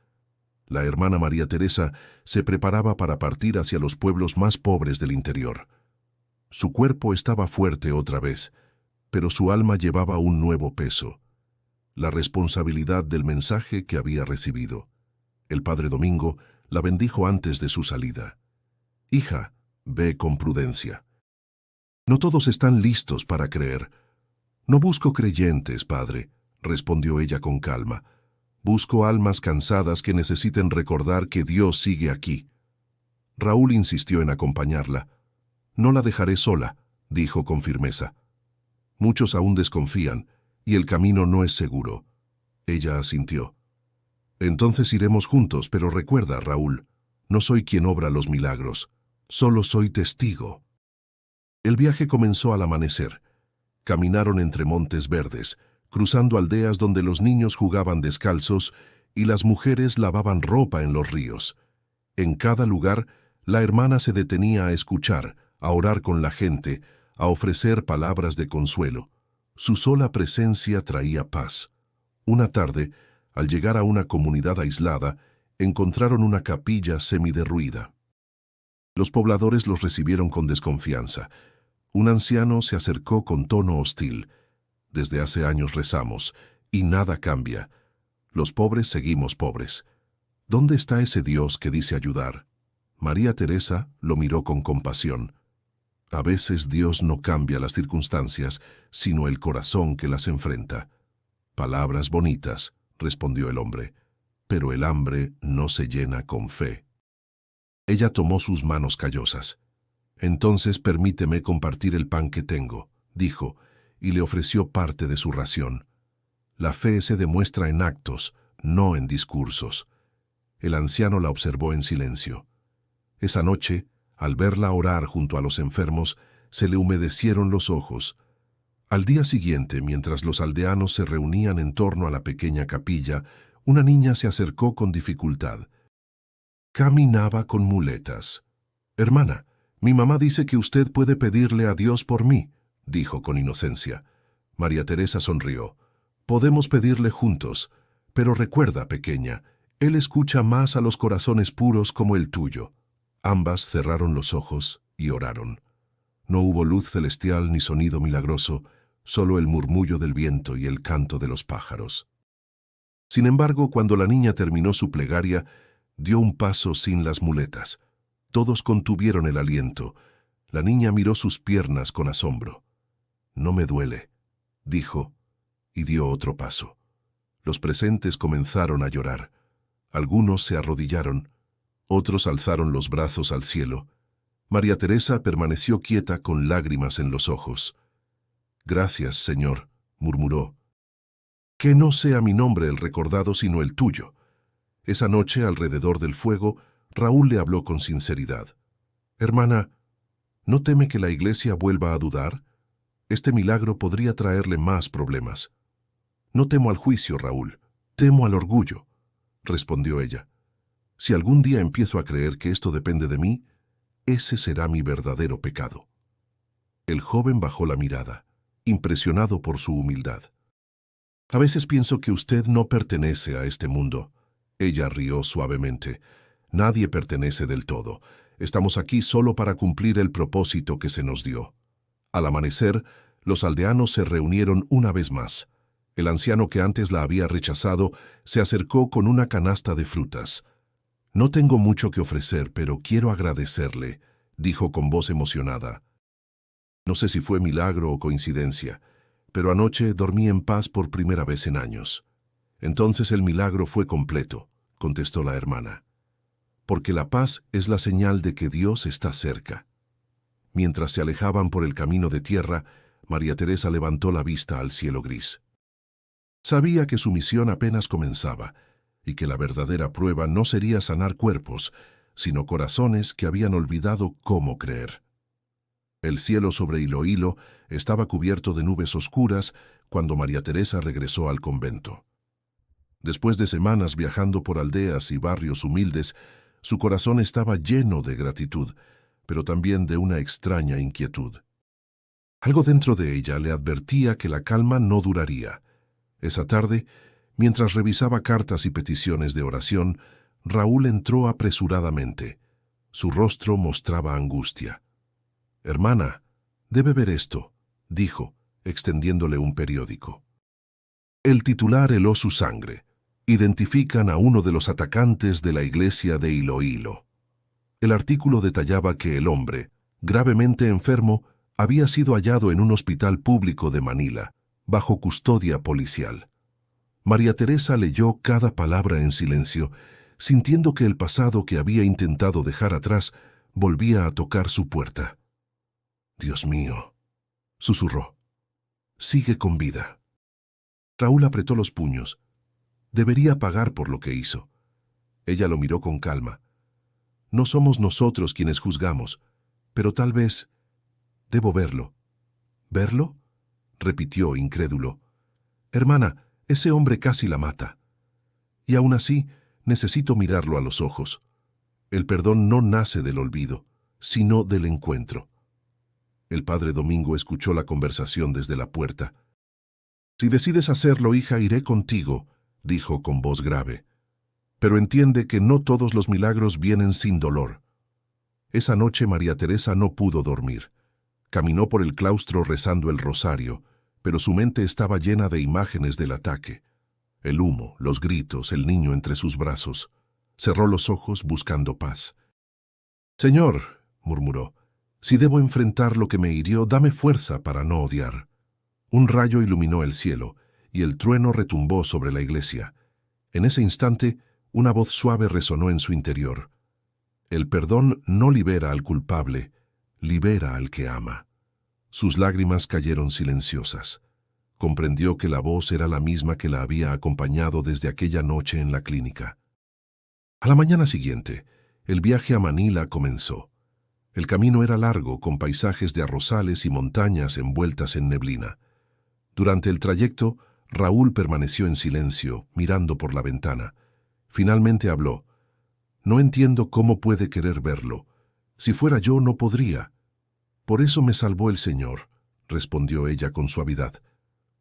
La hermana María Teresa se preparaba para partir hacia los pueblos más pobres del interior. Su cuerpo estaba fuerte otra vez, pero su alma llevaba un nuevo peso: la responsabilidad del mensaje que había recibido. El padre Domingo la bendijo antes de su salida. «Hija, ve con prudencia. No todos están listos para creer». «No busco creyentes, padre», respondió ella con calma. «Busco almas cansadas que necesiten recordar que Dios sigue aquí». Raúl insistió en acompañarla. «No la dejaré sola», dijo con firmeza. «Muchos aún desconfían, y el camino no es seguro». Ella asintió. «Entonces iremos juntos, pero recuerda, Raúl, no soy quien obra los milagros, solo soy testigo». El viaje comenzó al amanecer. Caminaron entre montes verdes, cruzando aldeas donde los niños jugaban descalzos y las mujeres lavaban ropa en los ríos. En cada lugar, la hermana se detenía a escuchar, a orar con la gente, a ofrecer palabras de consuelo. Su sola presencia traía paz. Una tarde, al llegar a una comunidad aislada, encontraron una capilla semiderruida. Los pobladores los recibieron con desconfianza. Un anciano se acercó con tono hostil. «Desde hace años rezamos, y nada cambia. Los pobres seguimos pobres. ¿Dónde está ese Dios que dice ayudar?». María Teresa lo miró con compasión. «A veces Dios no cambia las circunstancias, sino el corazón que las enfrenta». «Palabras bonitas», respondió el hombre, «pero el hambre no se llena con fe». Ella tomó sus manos callosas. «Entonces permíteme compartir el pan que tengo», dijo, y le ofreció parte de su ración. La fe se demuestra en actos, no en discursos. El anciano la observó en silencio. Esa noche, al verla orar junto a los enfermos, se le humedecieron los ojos. Al día siguiente, mientras los aldeanos se reunían en torno a la pequeña capilla, una niña se acercó con dificultad. Caminaba con muletas. «Hermana, mi mamá dice que usted puede pedirle a Dios por mí», dijo con inocencia. María Teresa sonrió. «Podemos pedirle juntos, pero recuerda, pequeña, Él escucha más a los corazones puros como el tuyo». Ambas cerraron los ojos y oraron. No hubo luz celestial ni sonido milagroso, solo el murmullo del viento y el canto de los pájaros. Sin embargo, cuando la niña terminó su plegaria, dio un paso sin las muletas. Todos contuvieron el aliento. La niña miró sus piernas con asombro. «No me duele», dijo, y dio otro paso. Los presentes comenzaron a llorar. Algunos se arrodillaron, otros alzaron los brazos al cielo. María Teresa permaneció quieta con lágrimas en los ojos. «Gracias, Señor», murmuró. «Que no sea mi nombre el recordado sino el tuyo». Esa noche, alrededor del fuego, Raúl le habló con sinceridad. «Hermana, ¿no teme que la iglesia vuelva a dudar? Este milagro podría traerle más problemas». «No temo al juicio, Raúl, temo al orgullo», respondió ella. «Si algún día empiezo a creer que esto depende de mí, ese será mi verdadero pecado». El joven bajó la mirada, impresionado por su humildad. «A veces pienso que usted no pertenece a este mundo». Ella rió suavemente. «Nadie pertenece del todo. Estamos aquí solo para cumplir el propósito que se nos dio». Al amanecer, los aldeanos se reunieron una vez más. El anciano que antes la había rechazado se acercó con una canasta de frutas. «No tengo mucho que ofrecer, pero quiero agradecerle», dijo con voz emocionada. «No sé si fue milagro o coincidencia, pero anoche dormí en paz por primera vez en años». «Entonces el milagro fue completo», contestó la hermana. «Porque la paz es la señal de que Dios está cerca». Mientras se alejaban por el camino de tierra, María Teresa levantó la vista al cielo gris. Sabía que su misión apenas comenzaba, y que la verdadera prueba no sería sanar cuerpos, sino corazones que habían olvidado cómo creer. El cielo sobre Iloílo estaba cubierto de nubes oscuras cuando María Teresa regresó al convento. Después de semanas viajando por aldeas y barrios humildes, su corazón estaba lleno de gratitud, pero también de una extraña inquietud. Algo dentro de ella le advertía que la calma no duraría. Esa tarde, mientras revisaba cartas y peticiones de oración, Raúl entró apresuradamente. Su rostro mostraba angustia. «Hermana, debe ver esto», dijo, extendiéndole un periódico. El titular heló su sangre. Identifican a uno de los atacantes de la iglesia de Iloílo. El artículo detallaba que el hombre, gravemente enfermo, había sido hallado en un hospital público de Manila, bajo custodia policial. María Teresa leyó cada palabra en silencio, sintiendo que el pasado que había intentado dejar atrás volvía a tocar su puerta. «Dios mío», susurró, «sigue con vida». Raúl apretó los puños. Debería pagar por lo que hizo. Ella lo miró con calma. «No somos nosotros quienes juzgamos, pero tal vez debo verlo». «¿Verlo?», repitió incrédulo. «Hermana, ese hombre casi la mata. Y aún así, necesito mirarlo a los ojos. El perdón no nace del olvido, sino del encuentro». El padre Domingo escuchó la conversación desde la puerta. «Si decides hacerlo, hija, iré contigo», dijo con voz grave. «Pero entiende que no todos los milagros vienen sin dolor». Esa noche María Teresa no pudo dormir. Caminó por el claustro rezando el rosario, pero su mente estaba llena de imágenes del ataque. El humo, los gritos, el niño entre sus brazos. Cerró los ojos buscando paz. «Señor», murmuró, «si debo enfrentar lo que me hirió, dame fuerza para no odiar». Un rayo iluminó el cielo, y el trueno retumbó sobre la iglesia. En ese instante, una voz suave resonó en su interior. «El perdón no libera al culpable, libera al que ama». Sus lágrimas cayeron silenciosas. Comprendió que la voz era la misma que la había acompañado desde aquella noche en la clínica. A la mañana siguiente, el viaje a Manila comenzó. El camino era largo, con paisajes de arrozales y montañas envueltas en neblina. Durante el trayecto, Raúl permaneció en silencio, mirando por la ventana. Finalmente habló. No entiendo cómo puede querer verlo. Si fuera yo, no podría. Por eso me salvó el Señor, respondió ella con suavidad,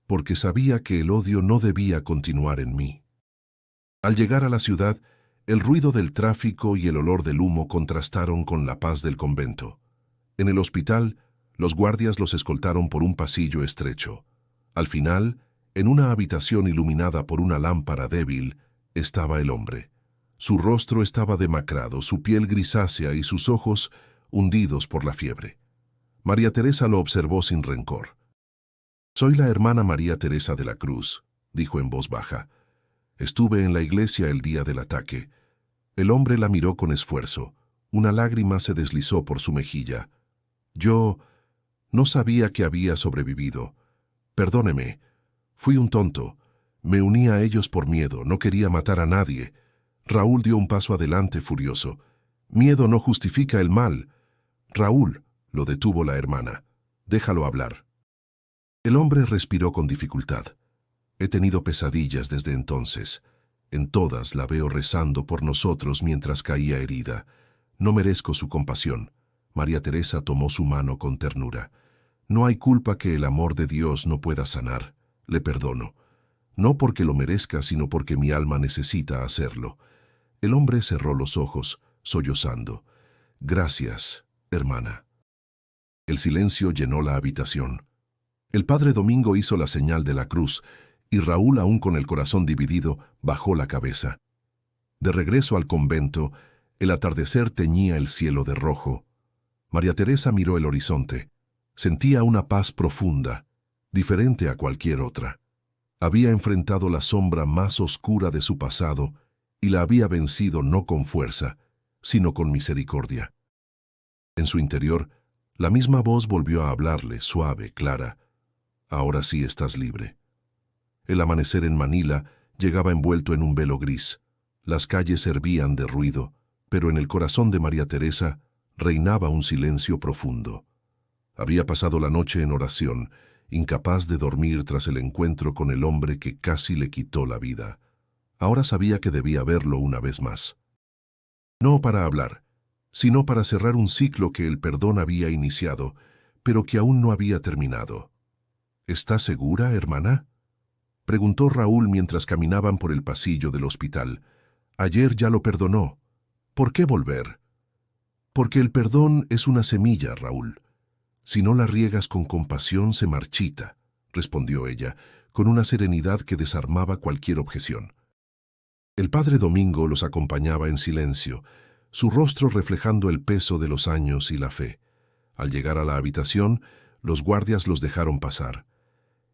porque sabía que el odio no debía continuar en mí. Al llegar a la ciudad, el ruido del tráfico y el olor del humo contrastaron con la paz del convento. En el hospital, los guardias los escoltaron por un pasillo estrecho. Al final, en una habitación iluminada por una lámpara débil, estaba el hombre. Su rostro estaba demacrado, su piel grisácea y sus ojos hundidos por la fiebre. María Teresa lo observó sin rencor. «Soy la hermana María Teresa de la Cruz», dijo en voz baja. «Estuve en la iglesia el día del ataque». El hombre la miró con esfuerzo. Una lágrima se deslizó por su mejilla. «Yo no sabía que había sobrevivido. Perdóneme. Fui un tonto. Me uní a ellos por miedo. No quería matar a nadie». Raúl dio un paso adelante furioso. «Miedo no justifica el mal». «Raúl», lo detuvo la hermana. «Déjalo hablar». El hombre respiró con dificultad. «He tenido pesadillas desde entonces. En todas la veo rezando por nosotros mientras caía herida. No merezco su compasión». María Teresa tomó su mano con ternura. «No hay culpa que el amor de Dios no pueda sanar. Le perdono. No porque lo merezca, sino porque mi alma necesita hacerlo». El hombre cerró los ojos, sollozando. «Gracias, hermana». El silencio llenó la habitación. El padre Domingo hizo la señal de la cruz, y Raúl, aún con el corazón dividido, bajó la cabeza. De regreso al convento, el atardecer teñía el cielo de rojo. María Teresa miró el horizonte. Sentía una paz profunda, diferente a cualquier otra. Había enfrentado la sombra más oscura de su pasado y la había vencido no con fuerza, sino con misericordia. En su interior, la misma voz volvió a hablarle, suave, clara. «Ahora sí estás libre». El amanecer en Manila llegaba envuelto en un velo gris. Las calles hervían de ruido, pero en el corazón de María Teresa reinaba un silencio profundo. Había pasado la noche en oración, incapaz de dormir tras el encuentro con el hombre que casi le quitó la vida. Ahora sabía que debía verlo una vez más. No para hablar, sino para cerrar un ciclo que el perdón había iniciado, pero que aún no había terminado. «¿Estás segura, hermana?», preguntó Raúl mientras caminaban por el pasillo del hospital. «Ayer ya lo perdonó. ¿Por qué volver?». «Porque el perdón es una semilla, Raúl. Si no la riegas con compasión, se marchita», respondió ella, con una serenidad que desarmaba cualquier objeción. El padre Domingo los acompañaba en silencio, su rostro reflejando el peso de los años y la fe. Al llegar a la habitación, los guardias los dejaron pasar.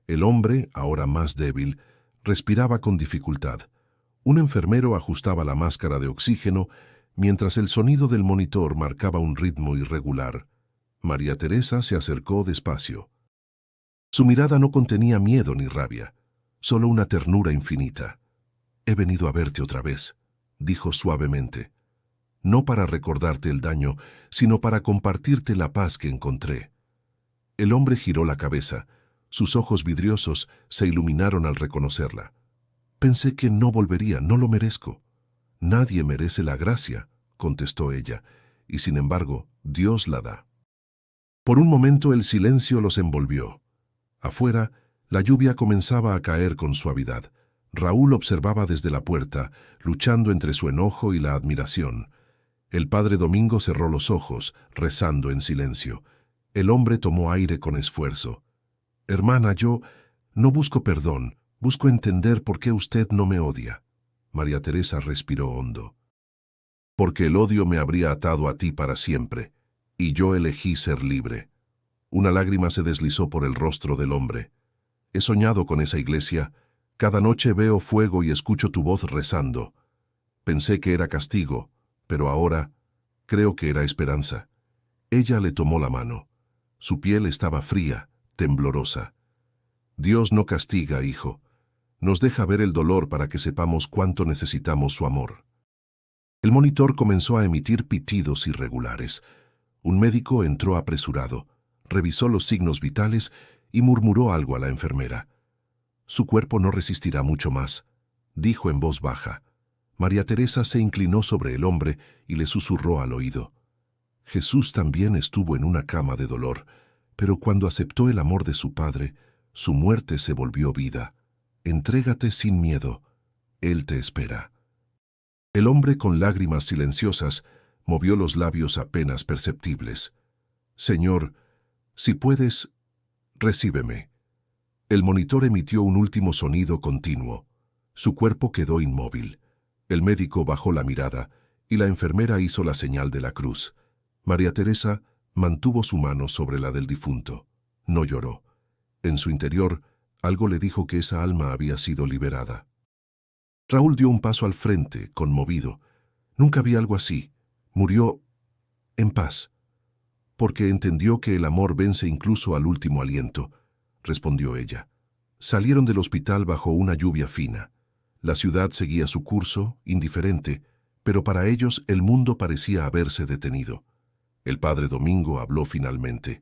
El hombre, ahora más débil, respiraba con dificultad. Un enfermero ajustaba la máscara de oxígeno, mientras el sonido del monitor marcaba un ritmo irregular. María Teresa se acercó despacio. Su mirada no contenía miedo ni rabia, solo una ternura infinita. «He venido a verte otra vez», dijo suavemente. «No para recordarte el daño, sino para compartirte la paz que encontré». El hombre giró la cabeza. Sus ojos vidriosos se iluminaron al reconocerla. «Pensé que no volvería, no lo merezco». «Nadie merece la gracia», contestó ella, «y sin embargo, Dios la da». Por un momento el silencio los envolvió. Afuera, la lluvia comenzaba a caer con suavidad. Raúl observaba desde la puerta, luchando entre su enojo y la admiración. El padre Domingo cerró los ojos, rezando en silencio. El hombre tomó aire con esfuerzo. «Hermana, yo no busco perdón, busco entender por qué usted no me odia». María Teresa respiró hondo. «Porque el odio me habría atado a ti para siempre, y yo elegí ser libre». Una lágrima se deslizó por el rostro del hombre. «He soñado con esa iglesia. Cada noche veo fuego y escucho tu voz rezando. Pensé que era castigo, pero ahora creo que era esperanza». Ella le tomó la mano. Su piel estaba fría, temblorosa. «Dios no castiga, hijo. Nos deja ver el dolor para que sepamos cuánto necesitamos su amor». El monitor comenzó a emitir pitidos irregulares. Un médico entró apresurado, revisó los signos vitales y murmuró algo a la enfermera. «Su cuerpo no resistirá mucho más», dijo en voz baja. María Teresa se inclinó sobre el hombre y le susurró al oído. Jesús también estuvo en una cama de dolor, pero cuando aceptó el amor de su Padre, su muerte se volvió vida. Entrégate sin miedo, Él te espera. El hombre, con lágrimas silenciosas, movió los labios apenas perceptibles. Señor, si puedes, recíbeme. El monitor emitió un último sonido continuo. Su cuerpo quedó inmóvil. El médico bajó la mirada y la enfermera hizo la señal de la cruz. María Teresa mantuvo su mano sobre la del difunto. No lloró. En su interior, algo le dijo que esa alma había sido liberada. Raúl dio un paso al frente, conmovido. Nunca vi algo así. Murió en paz. Porque entendió que el amor vence incluso al último aliento, respondió ella. Salieron del hospital bajo una lluvia fina. La ciudad seguía su curso, indiferente, pero para ellos el mundo parecía haberse detenido. El padre Domingo habló finalmente.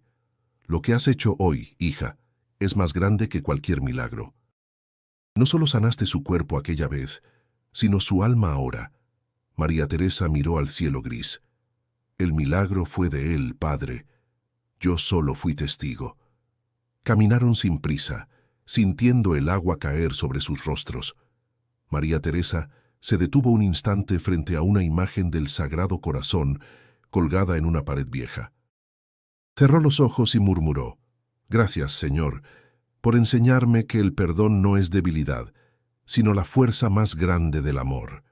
Lo que has hecho hoy, hija, es más grande que cualquier milagro. No solo sanaste su cuerpo aquella vez, sino su alma ahora. María Teresa miró al cielo gris. El milagro fue de él, padre. Yo solo fui testigo. Caminaron sin prisa, sintiendo el agua caer sobre sus rostros. María Teresa se detuvo un instante frente a una imagen del Sagrado Corazón colgada en una pared vieja. Cerró los ojos y murmuró: «Gracias, Señor, por enseñarme que el perdón no es debilidad, sino la fuerza más grande del amor».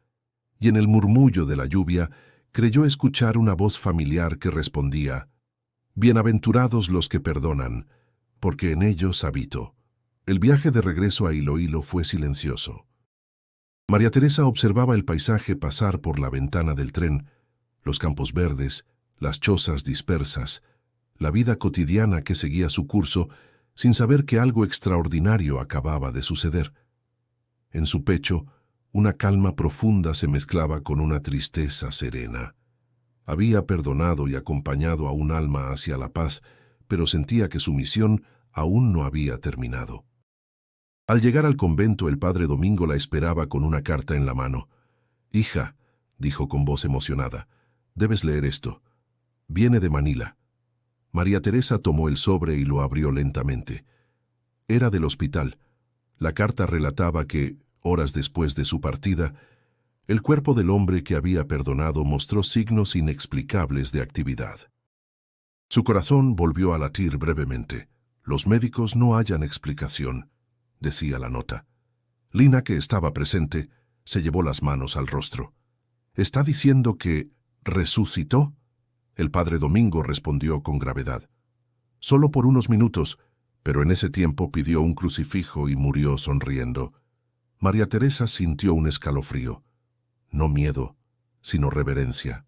Y en el murmullo de la lluvia creyó escuchar una voz familiar que respondía: «Bienaventurados los que perdonan, porque en ellos habito». El viaje de regreso a Iloílo fue silencioso. María Teresa observaba el paisaje pasar por la ventana del tren, los campos verdes, las chozas dispersas, la vida cotidiana que seguía su curso, sin saber que algo extraordinario acababa de suceder. En su pecho, una calma profunda se mezclaba con una tristeza serena. Había perdonado y acompañado a un alma hacia la paz, pero sentía que su misión aún no había terminado. Al llegar al convento, el padre Domingo la esperaba con una carta en la mano. «Hija», dijo con voz emocionada, «debes leer esto. Viene de Manila». María Teresa tomó el sobre y lo abrió lentamente. Era del hospital. La carta relataba que, horas después de su partida, el cuerpo del hombre que había perdonado mostró signos inexplicables de actividad. Su corazón volvió a latir brevemente. «Los médicos no hallan explicación», decía la nota. Lina, que estaba presente, se llevó las manos al rostro. «¿Está diciendo que resucitó?». El padre Domingo respondió con gravedad. «Solo por unos minutos, pero en ese tiempo pidió un crucifijo y murió sonriendo». María Teresa sintió un escalofrío. No miedo, sino reverencia.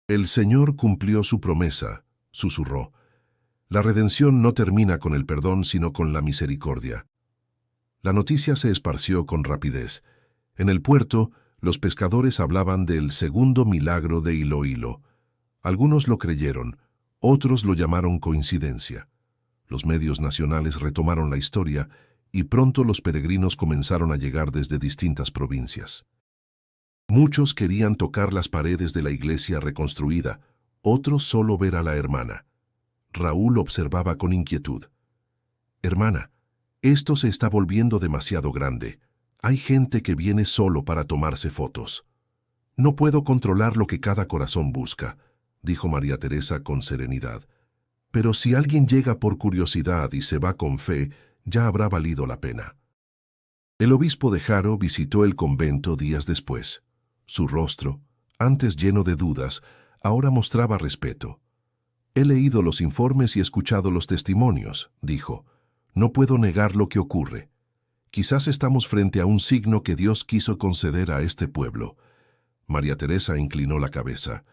«El Señor cumplió su promesa», susurró. «La redención no termina con el perdón, sino con la misericordia». La noticia se esparció con rapidez. En el puerto, los pescadores hablaban del segundo milagro de Iloílo. Algunos lo creyeron, otros lo llamaron coincidencia. Los medios nacionales retomaron la historia y pronto los peregrinos comenzaron a llegar desde distintas provincias. Muchos querían tocar las paredes de la iglesia reconstruida, otros solo ver a la hermana. Raúl observaba con inquietud. «Hermana, esto se está volviendo demasiado grande. Hay gente que viene solo para tomarse fotos. No puedo controlar lo que cada corazón busca», dijo María Teresa con serenidad. «Pero si alguien llega por curiosidad y se va con fe, ya habrá valido la pena». El obispo de Jaro visitó el convento días después. Su rostro, antes lleno de dudas, ahora mostraba respeto. «He leído los informes y escuchado los testimonios», dijo. «No puedo negar lo que ocurre. Quizás estamos frente a un signo que Dios quiso conceder a este pueblo». María Teresa inclinó la cabeza.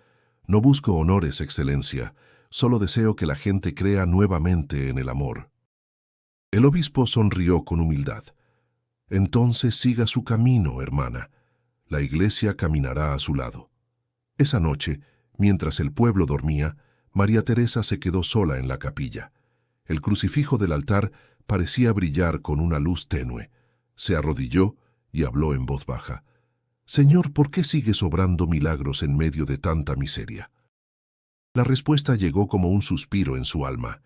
«No busco honores, excelencia. Solo deseo que la gente crea nuevamente en el amor». El obispo sonrió con humildad. «Entonces siga su camino, hermana. La iglesia caminará a su lado». Esa noche, mientras el pueblo dormía, María Teresa se quedó sola en la capilla. El crucifijo del altar parecía brillar con una luz tenue. Se arrodilló y habló en voz baja. Señor, ¿por qué sigues obrando milagros en medio de tanta miseria? La respuesta llegó como un suspiro en su alma,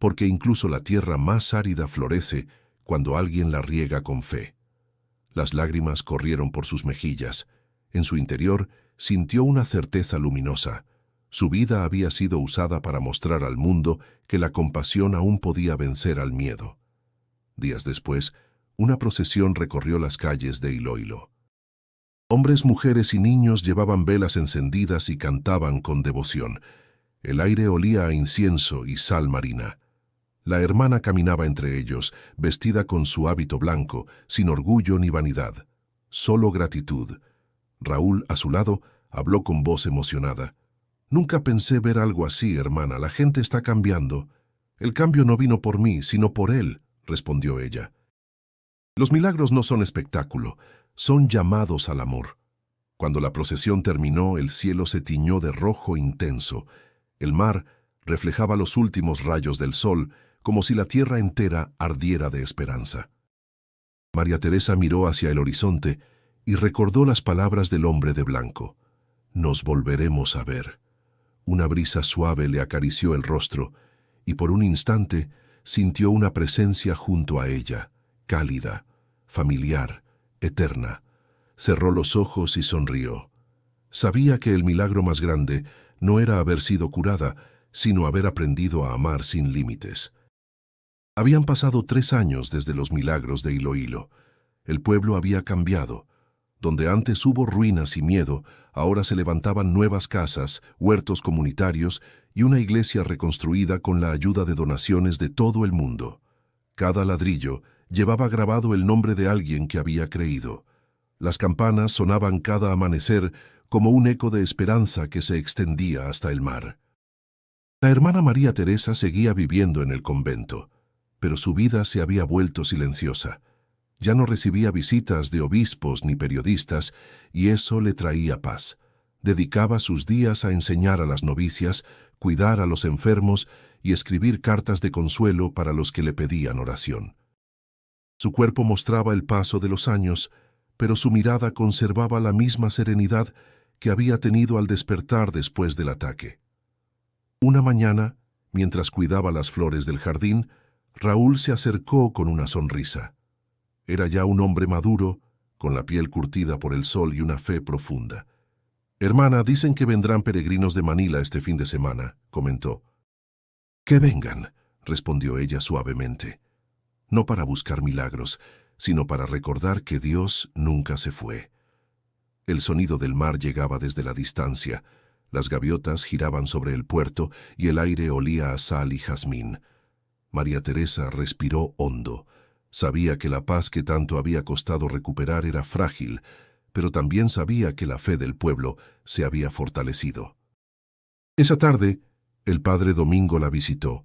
porque incluso la tierra más árida florece cuando alguien la riega con fe. Las lágrimas corrieron por sus mejillas. En su interior sintió una certeza luminosa. Su vida había sido usada para mostrar al mundo que la compasión aún podía vencer al miedo. Días después, una procesión recorrió las calles de Iloilo. Hombres, mujeres y niños llevaban velas encendidas y cantaban con devoción. El aire olía a incienso y sal marina. La hermana caminaba entre ellos, vestida con su hábito blanco, sin orgullo ni vanidad. Solo gratitud. Raúl, a su lado, habló con voz emocionada. «Nunca pensé ver algo así, hermana. La gente está cambiando». «El cambio no vino por mí, sino por él», respondió ella. Los milagros no son espectáculo, son llamados al amor. Cuando la procesión terminó, el cielo se tiñó de rojo intenso. El mar reflejaba los últimos rayos del sol, como si la tierra entera ardiera de esperanza. María Teresa miró hacia el horizonte y recordó las palabras del hombre de blanco. «Nos volveremos a ver». Una brisa suave le acarició el rostro, y por un instante sintió una presencia junto a ella, cálida, familiar, eterna. Cerró los ojos y sonrió. Sabía que el milagro más grande no era haber sido curada, sino haber aprendido a amar sin límites. Habían pasado 3 años desde los milagros de Iloilo. El pueblo había cambiado. Donde antes hubo ruinas y miedo, ahora se levantaban nuevas casas, huertos comunitarios y una iglesia reconstruida con la ayuda de donaciones de todo el mundo. Cada ladrillo llevaba grabado el nombre de alguien que había creído. Las campanas sonaban cada amanecer como un eco de esperanza que se extendía hasta el mar. La hermana María Teresa seguía viviendo en el convento, pero su vida se había vuelto silenciosa. Ya no recibía visitas de obispos ni periodistas, y eso le traía paz. Dedicaba sus días a enseñar a las novicias, cuidar a los enfermos y escribir cartas de consuelo para los que le pedían oración. Su cuerpo mostraba el paso de los años, pero su mirada conservaba la misma serenidad que había tenido al despertar después del ataque. Una mañana, mientras cuidaba las flores del jardín, Raúl se acercó con una sonrisa. Era ya un hombre maduro, con la piel curtida por el sol y una fe profunda. «Hermana, dicen que vendrán peregrinos de Manila este fin de semana», comentó. «Que vengan», respondió ella suavemente. «No para buscar milagros, sino para recordar que Dios nunca se fue». El sonido del mar llegaba desde la distancia. Las gaviotas giraban sobre el puerto y el aire olía a sal y jazmín. María Teresa respiró hondo. Sabía que la paz que tanto había costado recuperar era frágil, pero también sabía que la fe del pueblo se había fortalecido. Esa tarde, el padre Domingo la visitó.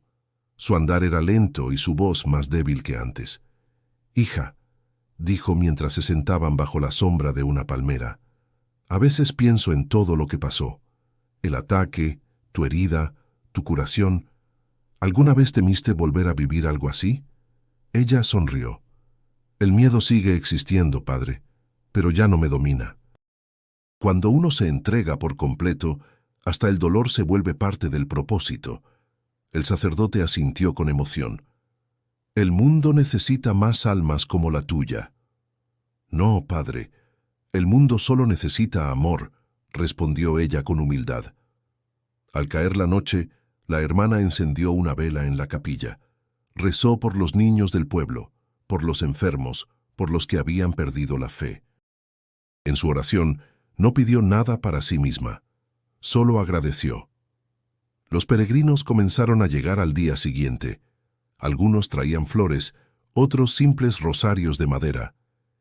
Su andar era lento y su voz más débil que antes. «Hija», dijo mientras se sentaban bajo la sombra de una palmera, «a veces pienso en todo lo que pasó. El ataque, tu herida, tu curación. ¿Alguna vez temiste volver a vivir algo así?» Ella sonrió. «El miedo sigue existiendo, padre, pero ya no me domina. Cuando uno se entrega por completo, hasta el dolor se vuelve parte del propósito». El sacerdote asintió con emoción. «El mundo necesita más almas como la tuya». «No, padre, el mundo solo necesita amor», respondió ella con humildad. Al caer la noche, la hermana encendió una vela en la capilla. Rezó por los niños del pueblo, por los enfermos, por los que habían perdido la fe. En su oración no pidió nada para sí misma, solo agradeció. Los peregrinos comenzaron a llegar al día siguiente. Algunos traían flores, otros simples rosarios de madera.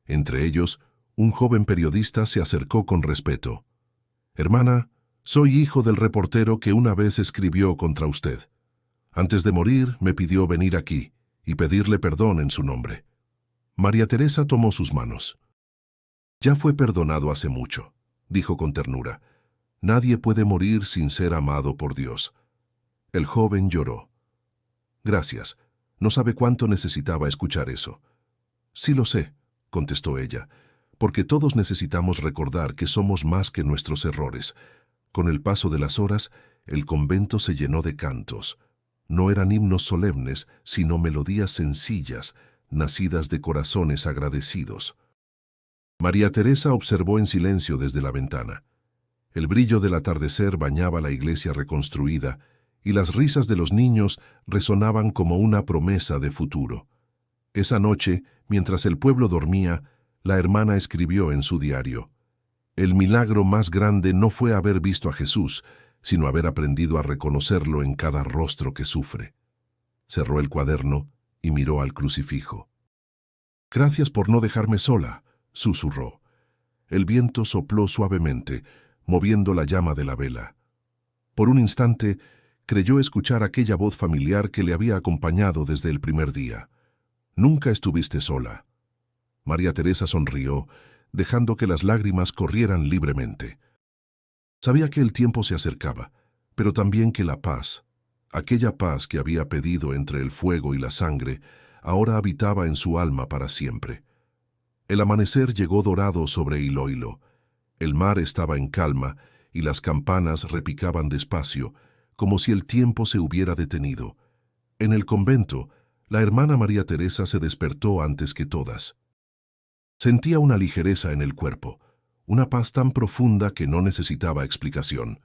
Entre ellos, un joven periodista se acercó con respeto. «Hermana, soy hijo del reportero que una vez escribió contra usted. Antes de morir me pidió venir aquí y pedirle perdón en su nombre». María Teresa tomó sus manos. «Ya fue perdonado hace mucho», dijo con ternura. «Nadie puede morir sin ser amado por Dios». El joven lloró. «Gracias. No sabe cuánto necesitaba escuchar eso». «Sí lo sé», contestó ella, porque todos necesitamos recordar que somos más que nuestros errores. Con el paso de las horas, el convento se llenó de cantos. No eran himnos solemnes, sino melodías sencillas, nacidas de corazones agradecidos. María Teresa observó en silencio desde la ventana. El brillo del atardecer bañaba la iglesia reconstruida, y las risas de los niños resonaban como una promesa de futuro. Esa noche, mientras el pueblo dormía, la hermana escribió en su diario: «El milagro más grande no fue haber visto a Jesús, sino haber aprendido a reconocerlo en cada rostro que sufre». Cerró el cuaderno y miró al crucifijo. «Gracias por no dejarme sola», susurró. El viento sopló suavemente, moviendo la llama de la vela. Por un instante, creyó escuchar aquella voz familiar que le había acompañado desde el primer día. «Nunca estuviste sola». María Teresa sonrió, dejando que las lágrimas corrieran libremente. Sabía que el tiempo se acercaba, pero también que la paz, aquella paz que había pedido entre el fuego y la sangre, ahora habitaba en su alma para siempre. El amanecer llegó dorado sobre Iloilo. El mar estaba en calma y las campanas repicaban despacio, como si el tiempo se hubiera detenido. En el convento, la hermana María Teresa se despertó antes que todas. Sentía una ligereza en el cuerpo, una paz tan profunda que no necesitaba explicación.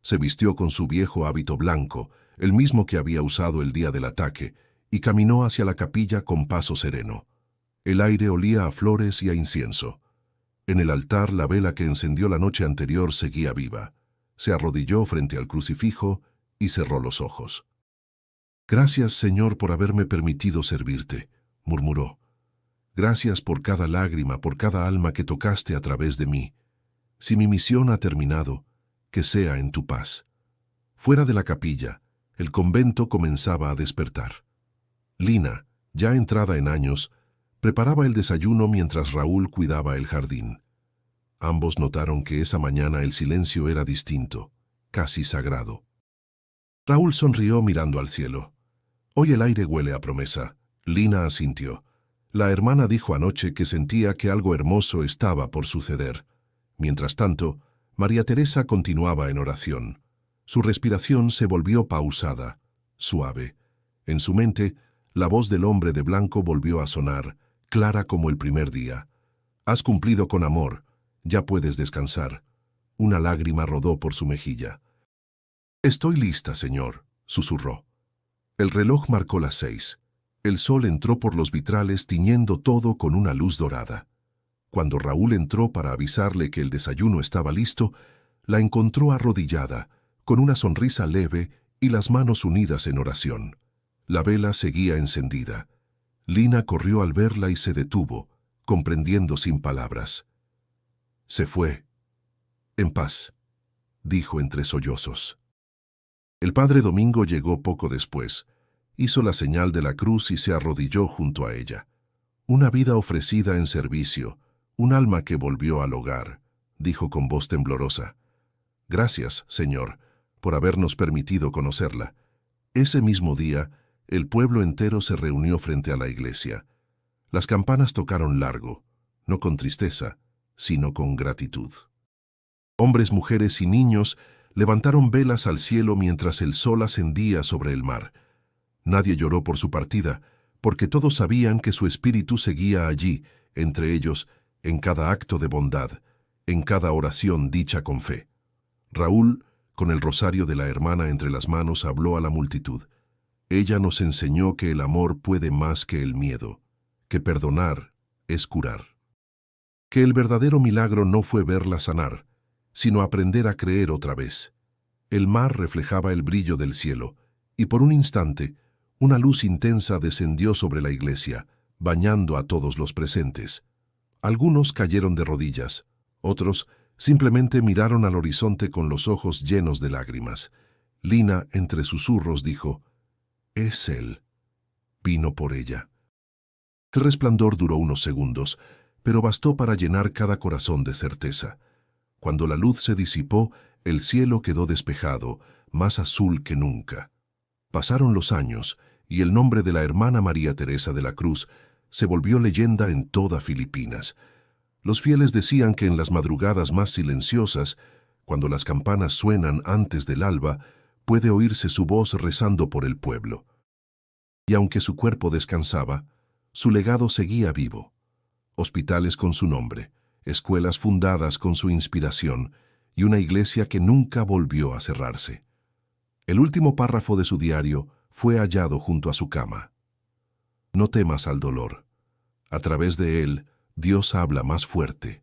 Se vistió con su viejo hábito blanco, el mismo que había usado el día del ataque, y caminó hacia la capilla con paso sereno. El aire olía a flores y a incienso. En el altar la vela que encendió la noche anterior seguía viva. Se arrodilló frente al crucifijo y cerró los ojos. «Gracias, Señor, por haberme permitido servirte», murmuró. «Gracias por cada lágrima, por cada alma que tocaste a través de mí. Si mi misión ha terminado, que sea en tu paz». Fuera de la capilla, el convento comenzaba a despertar. Lina, ya entrada en años, preparaba el desayuno mientras Raúl cuidaba el jardín. Ambos notaron que esa mañana el silencio era distinto, casi sagrado. Raúl sonrió mirando al cielo. «Hoy el aire huele a promesa». Lina asintió. La hermana dijo anoche que sentía que algo hermoso estaba por suceder. Mientras tanto, María Teresa continuaba en oración. Su respiración se volvió pausada, suave. En su mente, la voz del hombre de blanco volvió a sonar, clara como el primer día. «Has cumplido con amor, ya puedes descansar». Una lágrima rodó por su mejilla. «Estoy lista, señor», susurró. El reloj marcó las 6. El sol entró por los vitrales tiñendo todo con una luz dorada. Cuando Raúl entró para avisarle que el desayuno estaba listo, la encontró arrodillada, con una sonrisa leve y las manos unidas en oración. La vela seguía encendida. Lina corrió al verla y se detuvo, comprendiendo sin palabras. «Se fue. En paz», dijo entre sollozos. El padre Domingo llegó poco después. Hizo la señal de la cruz y se arrodilló junto a ella. «Una vida ofrecida en servicio, un alma que volvió al hogar», dijo con voz temblorosa. «Gracias, Señor, por habernos permitido conocerla». Ese mismo día, el pueblo entero se reunió frente a la iglesia. Las campanas tocaron largo, no con tristeza, sino con gratitud. Hombres, mujeres y niños levantaron velas al cielo mientras el sol ascendía sobre el mar. Nadie lloró por su partida, porque todos sabían que su espíritu seguía allí, entre ellos, en cada acto de bondad, en cada oración dicha con fe. Raúl, con el rosario de la hermana entre las manos, habló a la multitud. Ella nos enseñó que el amor puede más que el miedo, que perdonar es curar. Que el verdadero milagro no fue verla sanar, sino aprender a creer otra vez. El mar reflejaba el brillo del cielo, y por un instante, una luz intensa descendió sobre la iglesia, bañando a todos los presentes. Algunos cayeron de rodillas, otros simplemente miraron al horizonte con los ojos llenos de lágrimas. Lina, entre susurros, dijo: «Es él. Vino por ella». El resplandor duró unos segundos, pero bastó para llenar cada corazón de certeza. Cuando la luz se disipó, el cielo quedó despejado, más azul que nunca. Pasaron los años, y el nombre de la hermana María Teresa de la Cruz se volvió leyenda en toda Filipinas. Los fieles decían que en las madrugadas más silenciosas, cuando las campanas suenan antes del alba, puede oírse su voz rezando por el pueblo. Y aunque su cuerpo descansaba, su legado seguía vivo. Hospitales con su nombre, escuelas fundadas con su inspiración y una iglesia que nunca volvió a cerrarse. El último párrafo de su diario fue hallado junto a su cama. No temas al dolor. A través de él, Dios habla más fuerte.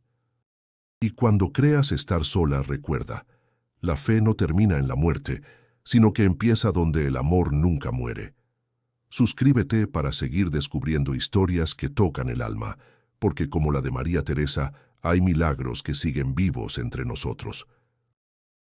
Y cuando creas estar sola, recuerda, la fe no termina en la muerte, sino que empieza donde el amor nunca muere. Suscríbete para seguir descubriendo historias que tocan el alma, porque como la de María Teresa, hay milagros que siguen vivos entre nosotros.